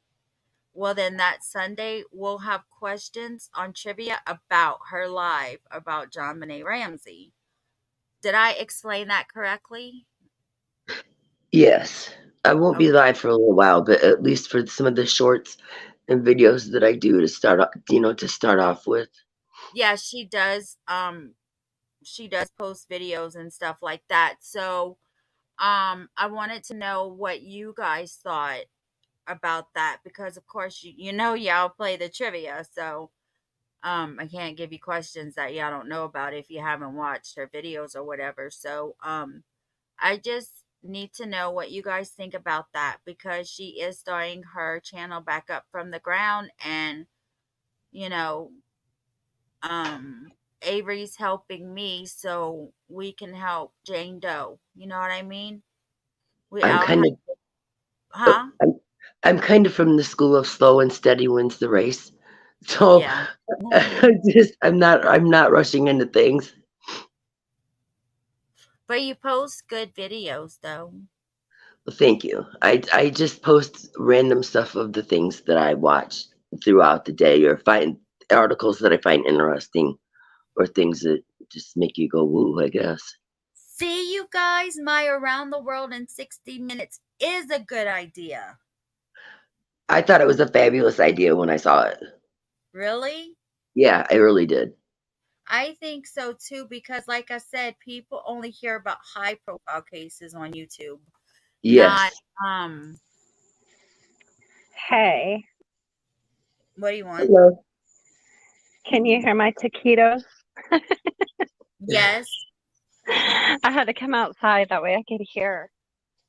S3: Well, then that Sunday we'll have questions on trivia about her live about JonBenet Ramsey. Did I explain that correctly?
S7: Yes. I won't be
S3: Okay.
S7: live for a little while, but at least for some of the shorts and videos that I do to start off, to start off with.
S3: Yeah, she does. She does post videos and stuff like that. So, I wanted to know what you guys thought about that because, of course, y'all play the trivia. So, I can't give you questions that y'all don't know about if you haven't watched her videos or whatever. So, I just need to know what you guys think about that because she is starting her channel back up from the ground and, you know, Avery's helping me so we can help Jane Doe. You know what I mean? We
S7: I'm
S3: all have,
S7: kind of
S3: huh?
S7: I'm kind of from the school of slow and steady wins the race. So
S3: Yeah.
S7: I'm not rushing into things.
S3: But you post good videos though.
S7: Well, thank you. I just post random stuff of the things that I watch throughout the day or find articles that I find interesting or things that just make you go woo, I guess.
S3: See, you guys, my Around the World in 60 Minutes is a good idea.
S7: I thought it was a fabulous idea when I saw it.
S3: Really?
S7: Yeah, I really did.
S3: I think so too because, like I said, people only hear about high profile cases on YouTube, not,
S7: Yes.
S3: um,
S8: Hey,
S3: what do you want?
S7: Hello.
S8: can you hear my taquitos?
S3: Yes.
S8: I had to come outside that way I could hear.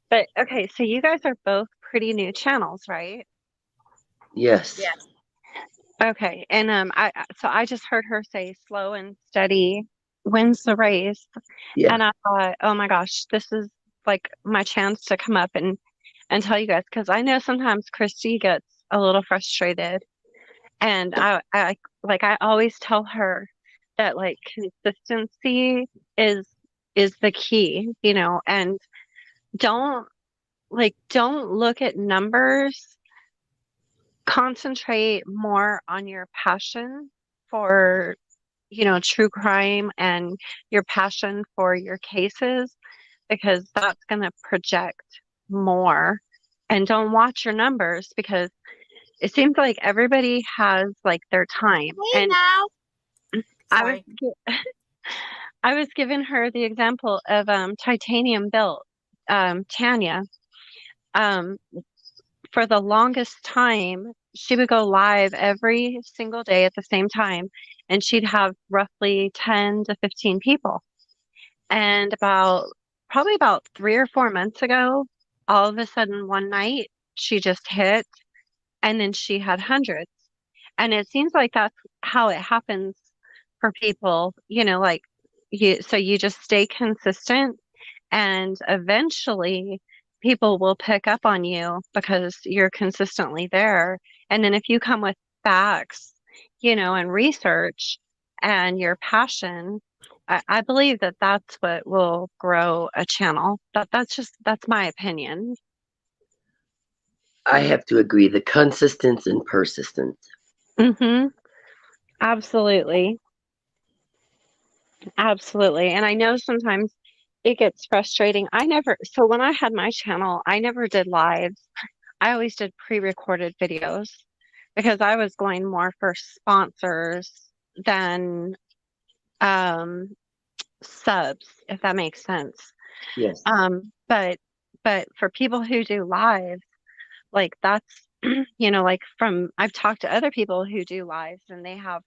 S8: But okay, so you guys are both pretty new channels, right?
S7: Yes.
S3: Yes.
S8: Okay, and so I just heard her say slow and steady wins the race,
S7: Yeah.
S8: and I thought, oh my gosh, this is like my chance to come up and tell you guys because I know sometimes Christy gets a little frustrated, and I always tell her that like consistency is is the key, and don't don't look at numbers. Concentrate more on your passion for, true crime and your passion for your cases because that's going to project more. And don't watch your numbers because it seems like everybody has like their time.
S3: Hey
S8: And
S3: now.
S8: I was
S3: Sorry.
S8: I was giving her the example of titanium built Tanya. Um, for the longest time, she would go live every single day at the same time, and she'd have roughly 10 to 15 people. And probably about 3 or 4 months ago, all of a sudden one night, she just hit, and then she had hundreds. And it seems like that's how it happens for people, like so you just stay consistent and eventually people will pick up on you because you're consistently there. And then if you come with facts, and research and your passion, I believe that that's what will grow a channel. That's my opinion.
S7: I have to agree. The consistence and persistence.
S8: Mm-hmm. Absolutely. Absolutely. And I know sometimes it gets frustrating. So when I had my channel, I never did lives. I always did pre-recorded videos because I was going more for sponsors than um, subs, if that makes sense.
S7: Yes.
S8: But for people who do lives, like that's like I've talked to other people who do lives and they have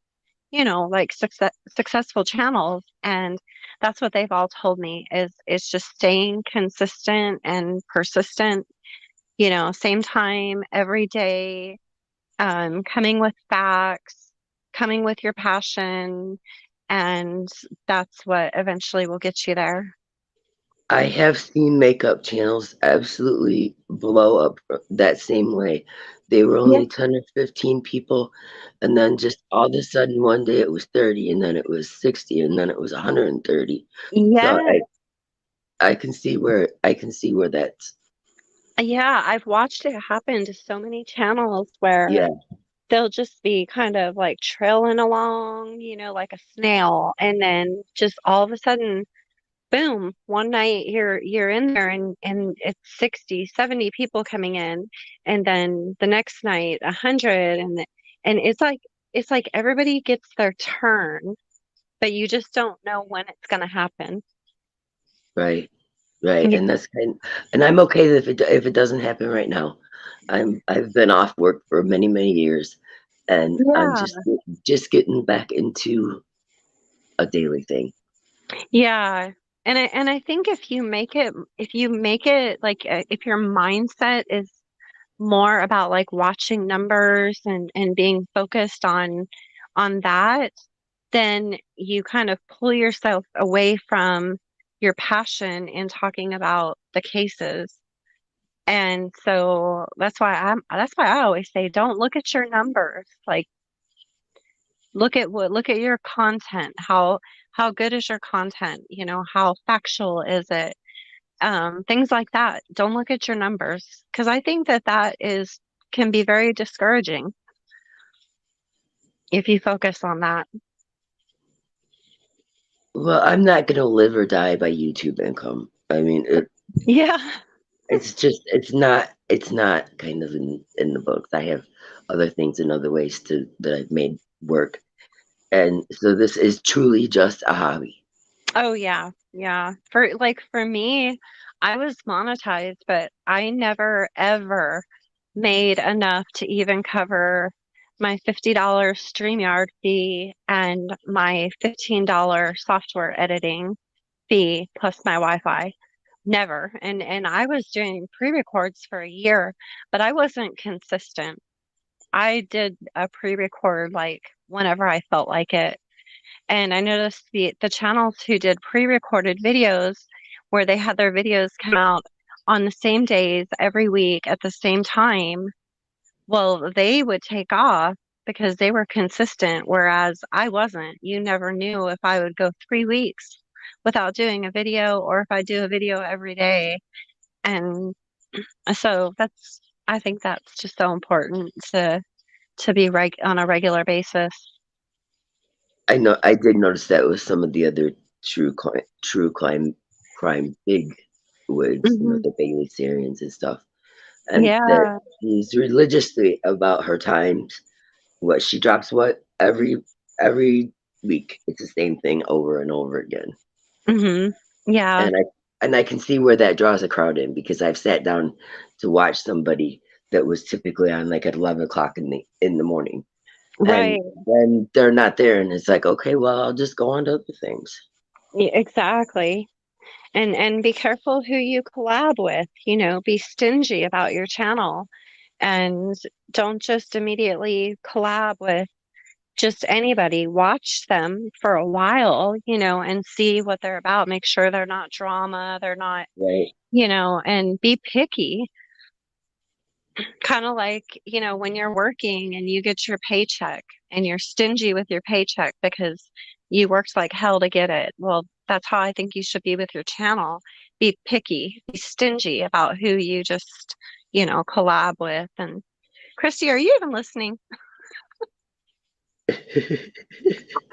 S8: like successful channels, and that's what they've all told me is just staying consistent and persistent, same time every day, coming with facts, coming with your passion, and that's what eventually will get you there.
S7: I have seen makeup channels absolutely blow up that same way. they were
S8: Yeah.
S7: only 10 or 15 people, and then just all of a sudden one day it was 30, and then it was 60, and then it was 130. So
S8: Yeah.
S7: I can see where that's,
S8: Yeah, I've watched it happen to so many channels where
S7: yeah,
S8: they'll just be kind of like trailing along, like a snail, and then just all of a sudden, boom, one night you're in there and it's 60, 70 people coming in, and then the next night 100, and it's like everybody gets their turn, but you just don't know when it's going to happen.
S7: right, right,
S8: Yeah.
S7: and that's and I'm okay if it doesn't happen right now. I've been off work for many, many years, and I'm
S8: Yeah.
S7: just getting back into a daily thing.
S8: Yeah. And I think if you make it like if your mindset is more about like watching numbers and being focused on that, then you kind of pull yourself away from your passion in talking about the cases. And so that's why I always say don't look at your numbers. Like look at your content. How good is your content? How factual is it? Things like that. Don't look at your numbers because I think that is can be very discouraging if you focus on that.
S7: Well, I'm not gonna live or die by YouTube income. I mean,
S8: Yeah.
S7: it's not kind of in the books. I have other things and other ways that I've made work, and so this is truly just a hobby.
S8: Oh yeah. Yeah. For me, I was monetized, but I never ever made enough to even cover my $50 StreamYard fee and my $15 software editing fee plus my Wi-Fi. Never. And I was doing pre-records for a year, but I wasn't consistent. I did a pre-record like whenever I felt like it. And I noticed the channels who did pre-recorded videos where they had their videos come out on the same days every week at the same time, well, they would take off because they were consistent, whereas I wasn't. You never knew if I would go 3 weeks without doing a video or if I do a video every day. And so I think that's just so important to be on a regular basis.
S7: I know I did notice that with some of the other true crime big wigs,
S8: Hmm.
S7: the Bailey Sarians and stuff, and that
S8: Yeah.
S7: she's religiously about her times. What she drops, what every week, it's the same thing over and over again,
S8: Hmm. Yeah.
S7: and I can see where that draws a crowd in because I've sat down to watch somebody that was typically on like at 11 o'clock in the morning, and
S8: Right.
S7: then they're not there, and it's like, okay, well, I'll just go on to other things.
S8: Exactly. And be careful who you collab with, be stingy about your channel and don't just immediately collab with just anybody. Watch them for a while, and see what they're about. Make sure they're not drama, they're not,
S7: Right.
S8: and be picky. Kind of like, when you're working and you get your paycheck and you're stingy with your paycheck because you worked like hell to get it. Well, that's how I think you should be with your channel. Be picky, be stingy about who you just, collab with. And Christy, are you even listening?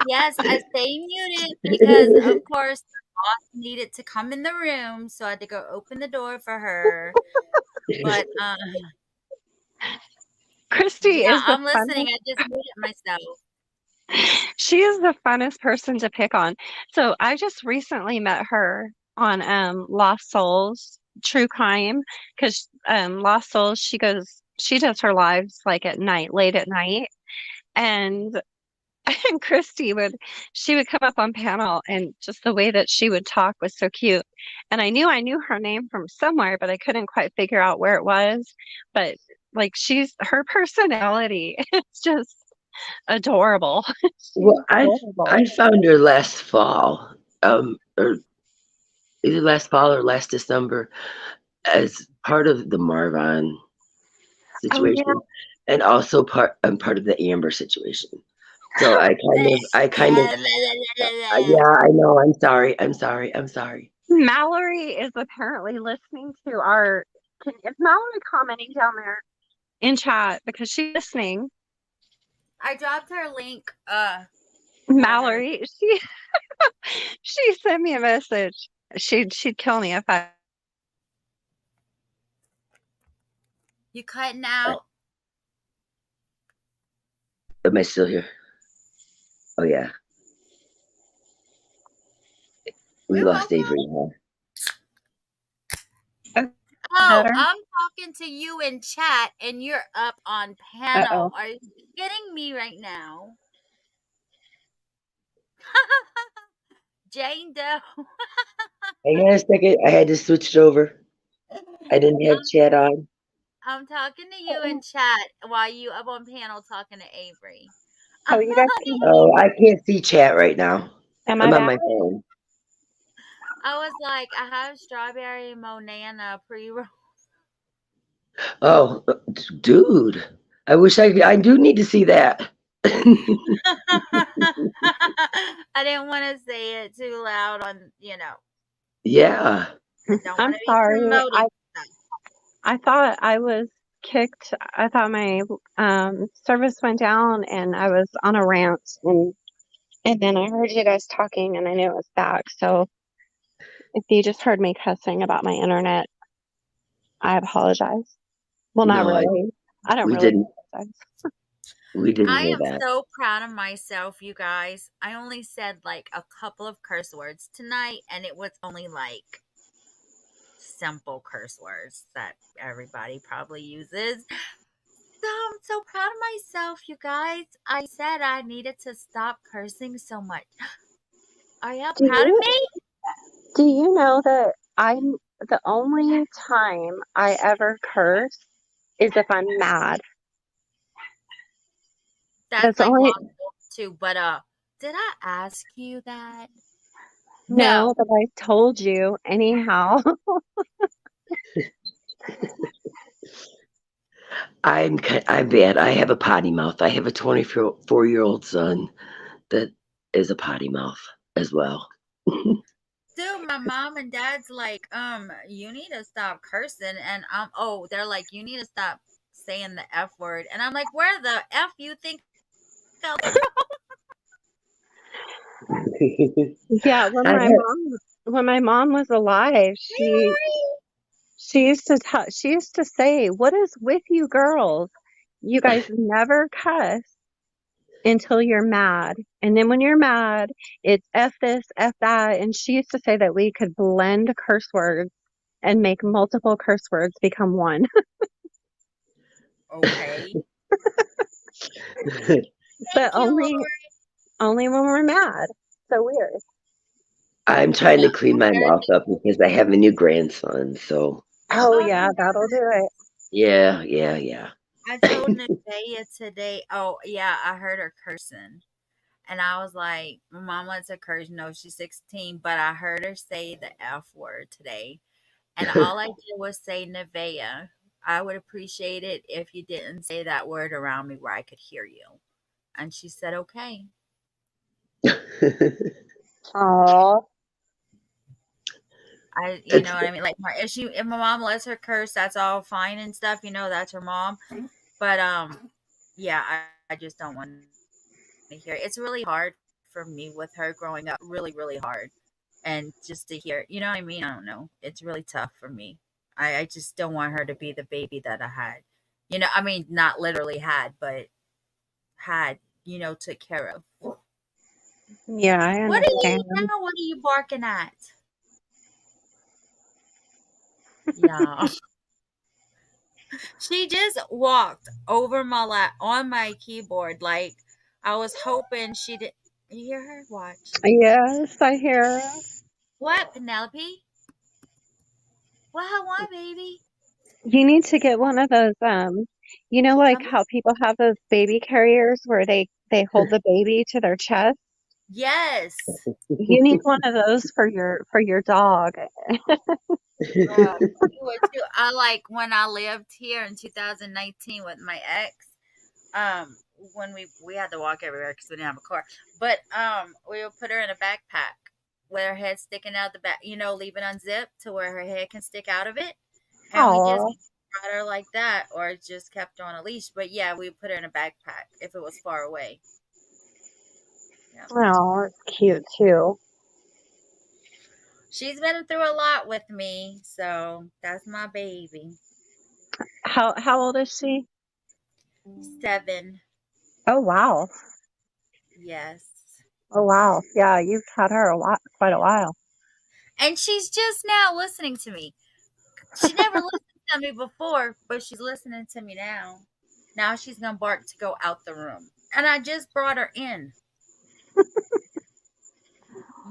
S3: Yes, I stay muted because, of course, the boss needed to come in the room, so I had to go open the door for her. But
S8: Christy
S3: yeah,
S8: is the
S3: I'm listening.
S8: funnest.
S3: I just muted myself.
S8: She is the funnest person to pick on. So I just recently met her on Lost Souls True Crime because Lost Souls she does her lives like at night, late at night. And and Christy she would come up on panel and just the way that she would talk was so cute. And I knew her name from somewhere, but I couldn't quite figure out where it was. But like her personality is just adorable. She's
S7: Well, I
S8: adorable.
S7: found her last fall, or either last fall or last December, as part of the Marvin
S8: Oh yeah.
S7: situation. and also I'm part of the Amber situation. So I kind of, yeah, I know. I'm sorry. I'm sorry. I'm sorry.
S8: Mallory is apparently listening to our. Is Mallory commenting down there in chat because she's listening?
S3: I dropped her link.
S8: Mallory, she sent me a message. She'd kill me if I.
S3: You cutting out?
S7: Am I still here? Oh yeah, we
S3: You're
S7: lost
S3: welcome.
S7: Avery. Huh?
S3: Oh,
S8: Better.
S3: I'm talking to you in chat, and you're up on panel.
S8: Uh-oh.
S3: Are you kidding me right now? Jane Doe.
S7: Hang on a second. I had to switch it over. I didn't have chat on.
S3: I'm talking to you in chat while you up on panel talking to Avery.
S8: Oh, you guys can hear me?
S7: Oh, I can't see chat right now.
S8: Am I
S7: I'm on
S8: back?
S7: my phone.
S3: I was like, I have strawberry Monana pre-roll.
S7: Oh, dude. I do need to see that.
S3: I didn't want to say it too loud on,
S7: Yeah.
S3: don't
S8: I'm
S3: want to be
S8: sorry.
S3: promoting stuff.
S8: I thought I was kicked. I thought my service went down and I was on a rant and then I heard you guys talking and I knew it was back. So if you just heard me cussing about my internet, I apologize. Well, not
S7: No,
S8: really. I don't
S7: we
S8: really
S7: didn't.
S8: apologize.
S7: We didn't
S3: I
S7: hear
S3: am
S7: that.
S3: so proud of myself, you guys. I only said like a couple of curse words tonight, and it was only like simple curse words that everybody probably uses. So I'm so proud of myself, you guys. I said I needed to stop cursing so much. Are y'all
S8: Do
S3: proud of
S8: you
S3: me?
S8: do you know that I'm the only time I ever curse is if I'm mad.
S3: That's
S8: That's the
S3: like
S8: only
S3: logical too, but did I ask you that?
S8: no,
S3: No.
S8: but I told you anyhow.
S7: I'm bad. I have a potty mouth. I have a 24-year-old son that is a potty mouth as well.
S3: Dude, my mom and dad's like, you need to stop cursing, and they're like, you need to stop saying the F word, and I'm like, where the F you think I'll
S8: Yeah,
S7: I
S8: when my mom was alive, she used to say, "What is with you girls? You guys never cuss until you're mad. And then when you're mad, it's F this, F that." And she used to say that we could blend curse words and make multiple curse words become one.
S3: Okay.
S8: But
S3: Thank you, Lord.
S8: only when we're mad. So weird.
S7: I'm
S3: So
S7: trying to clean my
S3: there's
S7: mouth up because I have a new grandson. So
S8: Oh
S3: oh,
S8: yeah, that'll do it.
S7: yeah.
S3: I told Nevaeh today. Oh yeah, I heard her cursing, and I was like, "My mom lets her curse. No, she's 16, but I heard her say the F word today, and all I did was say Nevaeh. I would appreciate it if you didn't say that word around me where I could hear you." And she said, "Okay."
S8: Oh,
S3: You
S7: It's
S3: know what I mean? Like, if my mom lets her curse, that's all fine and stuff. That's her mom. But yeah, I just don't want to hear it. It's really hard for me with her growing up, really, really hard. And just to hear, you know what I mean? I don't know. It's really tough for me. I just don't want her to be the baby that I had. I mean, not literally had, but had, took care of.
S8: yeah, I
S3: What are you
S8: understand.
S3: now? What are you barking at? Yeah. She just walked over my lap on my keyboard. Like, I was hoping she did. You hear her? Watch.
S8: Yes, I hear.
S3: What, Penelope? Why, baby?
S8: You need to get one of those, like
S3: I'm
S8: how people have those baby carriers where they hold the baby to their chest.
S3: Yes.
S8: You need one of those for your dog.
S3: You would too. I like when I lived here in 2019 with my ex. um when we had to walk everywhere because we didn't have a car, but we would put her in a backpack with her head sticking out the back, leave it unzipped to where her head can stick out of it, and we just
S8: Oh,
S3: brought her like that, or just kept her on a leash. But yeah, we would put her in a backpack if it was far away. Yeah,
S8: well, it's cute too.
S3: she's been through a lot with me, so that's my baby.
S8: How old is she?
S3: 7.
S8: Oh wow.
S3: Yes.
S8: Oh wow. Yeah, you've had her quite a while.
S3: And she's just now listening to me. She never listened to me before, but she's listening to me now. Now she's gonna bark to go out the room. And I just brought her in.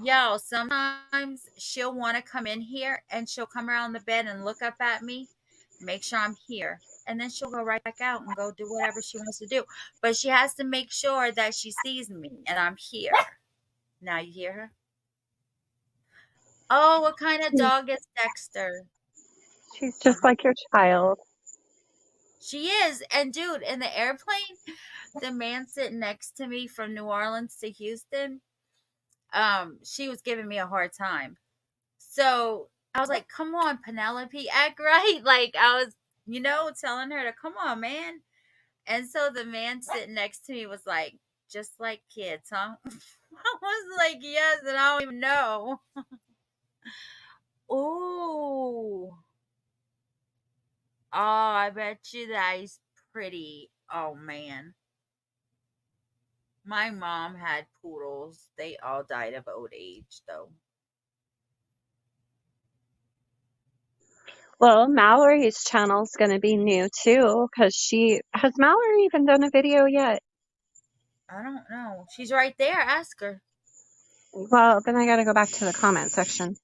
S3: Yo, sometimes she'll want to come in here and she'll come around the bed and look up at me, make sure I'm here. And then she'll go right back out and go do whatever she wants to do. But she has to make sure that she sees me and I'm here. Now you hear her? Oh, what kind of dog is Dexter?
S8: She's just like your child.
S3: She is. And dude, in the airplane, the man sitting next to me from New Orleans to Houston, she was giving me a hard time. So I was like, come on, Penelope, act right. Like I was, telling her to come on, man. And so the man sitting next to me was like, just like kids, huh? I was like, yes, and I don't even know. Ooh. Oh, I bet you that he's pretty. Oh man. My mom had poodles. They all died of old age though.
S8: Well, Mallory's channel's going to be new too, because has Mallory even done a video yet?
S3: I don't know. She's right there. Ask her.
S8: Well, then I got to go back to the comment section.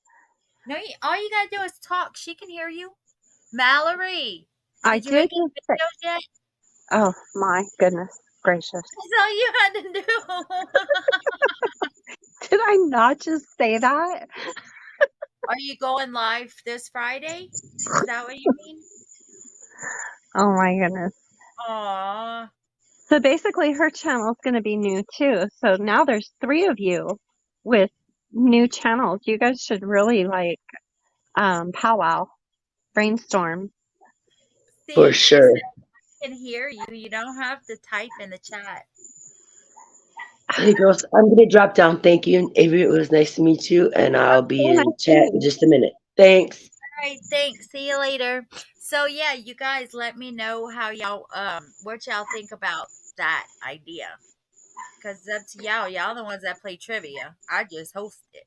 S3: No, all you gotta do is talk. She can hear you. Mallory,
S8: I
S3: did you make
S8: did.
S3: any videos yet?
S8: Oh my goodness gracious!
S3: That's all you had to do.
S8: Did I not just say that?
S3: Are you going live this Friday? Is that what you mean?
S8: Oh my goodness.
S3: Aw.
S8: So basically, her channel's going to be new too. So now there's 3 of you with new channels. You guys should really powwow, brainstorm.
S7: For
S3: See, she
S7: sure.
S3: said I can hear you. You don't have to type in the chat.
S7: Hey girls, I'm gonna drop down. Thank you, and Avery. It was nice to meet you, and I'll be
S8: So nice
S7: in
S8: to
S7: chat in
S8: meet
S7: just a minute. Thanks.
S3: All right, thanks. See you later. So yeah, you guys let me know how y'all what y'all think about that idea. Cause it's up to y'all. Y'all the ones that play trivia. I just host it.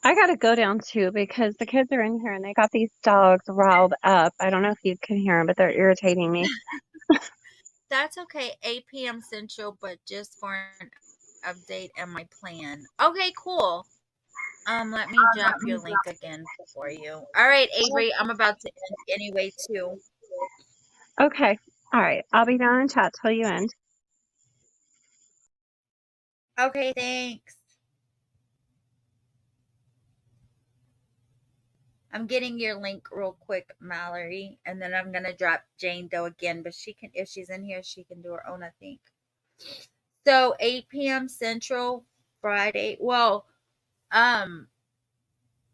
S8: I gotta go down too because the kids are in here and they got these dogs riled up. I don't know if you can hear them, but they're irritating me.
S3: That's okay. 8 p.m. Central, but just for an update and my plan. Okay, cool. Let me drop your link again for you. All right, Avery, I'm about to end anyway too.
S8: Okay. All right. I'll be down in chat till you end.
S3: Okay, thanks. I'm getting your link real quick, Mallory, and then I'm gonna drop Jane Doe again, but she can, if she's in here, she can do her own, I think. So 8 p.m. Central, Friday. Well, um,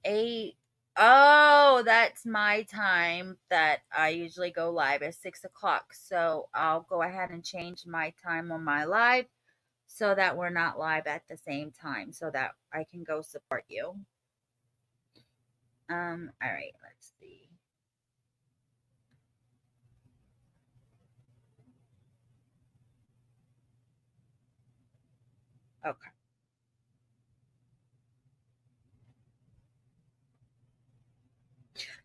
S3: 8. Oh, that's my time that I usually go live at 6 o'clock. So I'll go ahead and change my time on my live so that we're not live at the same time so that I can go support you. All right, let's see. Okay.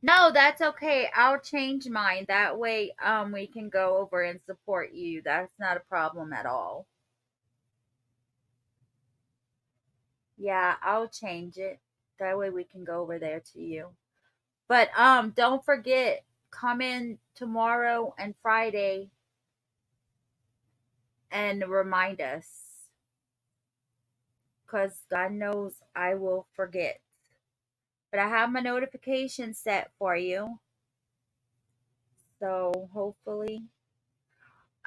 S3: No, that's okay. I'll change mine. That way, we can go over and support you. That's not a problem at all. Yeah, I'll change it. That way we can go over there to you. But don't forget, come in tomorrow and Friday and remind us. Cause God knows I will forget. But I have my notification set for you. So hopefully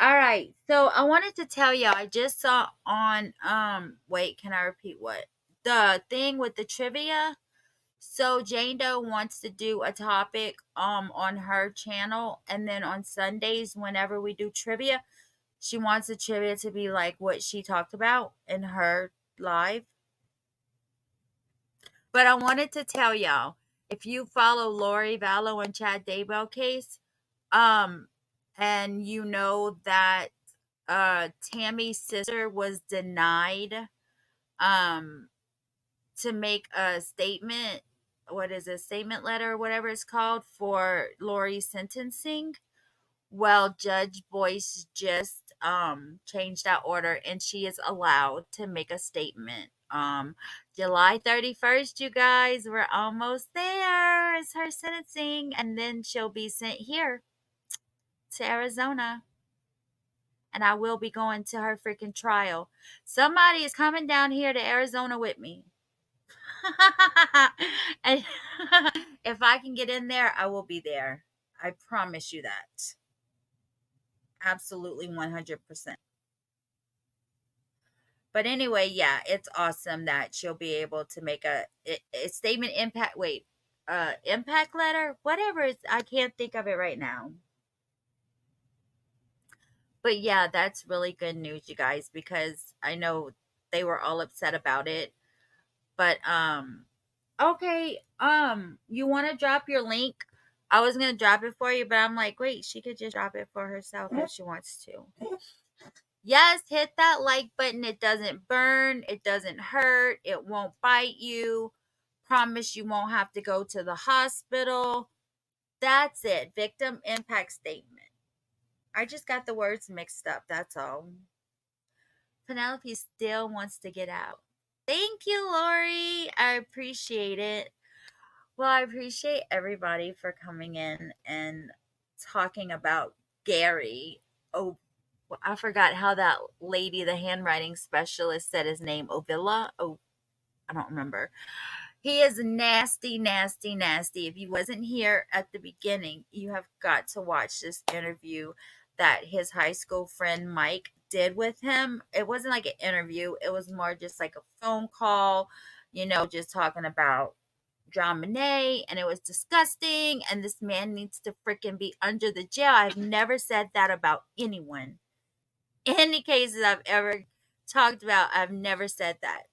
S3: All right. So I wanted to tell you, I just saw on wait, can I repeat what? The thing with the trivia. So Jane Doe wants to do a topic on her channel, and then on Sundays whenever we do trivia, she wants the trivia to be like what she talked about in her live. But I wanted to tell y'all, if you follow Lori Vallow and Chad Daybell case, um, and you know that Tammy's sister was denied um to make a statement, what is it, statement letter or whatever it's called for Lori's sentencing. Well, Judge Boyce just changed that order and she is allowed to make a statement. July 31st, you guys, we're almost there. It's her sentencing, and then she'll be sent here to Arizona. And I will be going to her freaking trial. Somebody is coming down here to Arizona with me. And if I can get in there, I will be there. I promise you that. Absolutely 100%. But anyway, yeah, it's awesome that she'll be able to make a statement impact. Wait, impact letter, whatever. It's, I can't think of it right now. But yeah, that's really good news, you guys, because I know they were all upset about it. But okay, you want to drop your link? I was gonna drop it for you, but I'm like, wait, she could just drop it for herself if she wants to. Yes, hit that like button. It doesn't burn, it doesn't hurt, it won't bite you. Promise you won't have to go to the hospital. That's it. Victim impact statement. I just got the words mixed up, that's all. Penelope still wants to get out. Thank you, Lori. I appreciate it. Well, I appreciate everybody for coming in and talking about Gary. Oh, I forgot how that lady, the handwriting specialist, said his name. Ovilla? Oh, I don't remember. He is nasty, nasty, nasty. If you wasn't here at the beginning, you have got to watch this interview that his high school friend Mike did with him. It wasn't like an interview. It was more just like a phone call, just talking about John Monet, and it was disgusting. And this man needs to freaking be under the jail. I've never said that about anyone. Any cases I've ever talked about, I've never said that.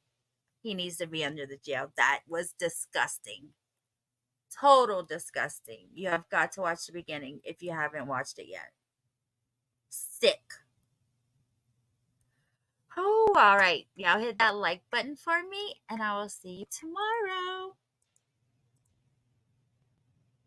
S3: He needs to be under the jail. That was disgusting. Total disgusting. You have got to watch the beginning if you haven't watched it yet. Sick. Oh, all right. Y'all hit that like button for me, and I will see you tomorrow.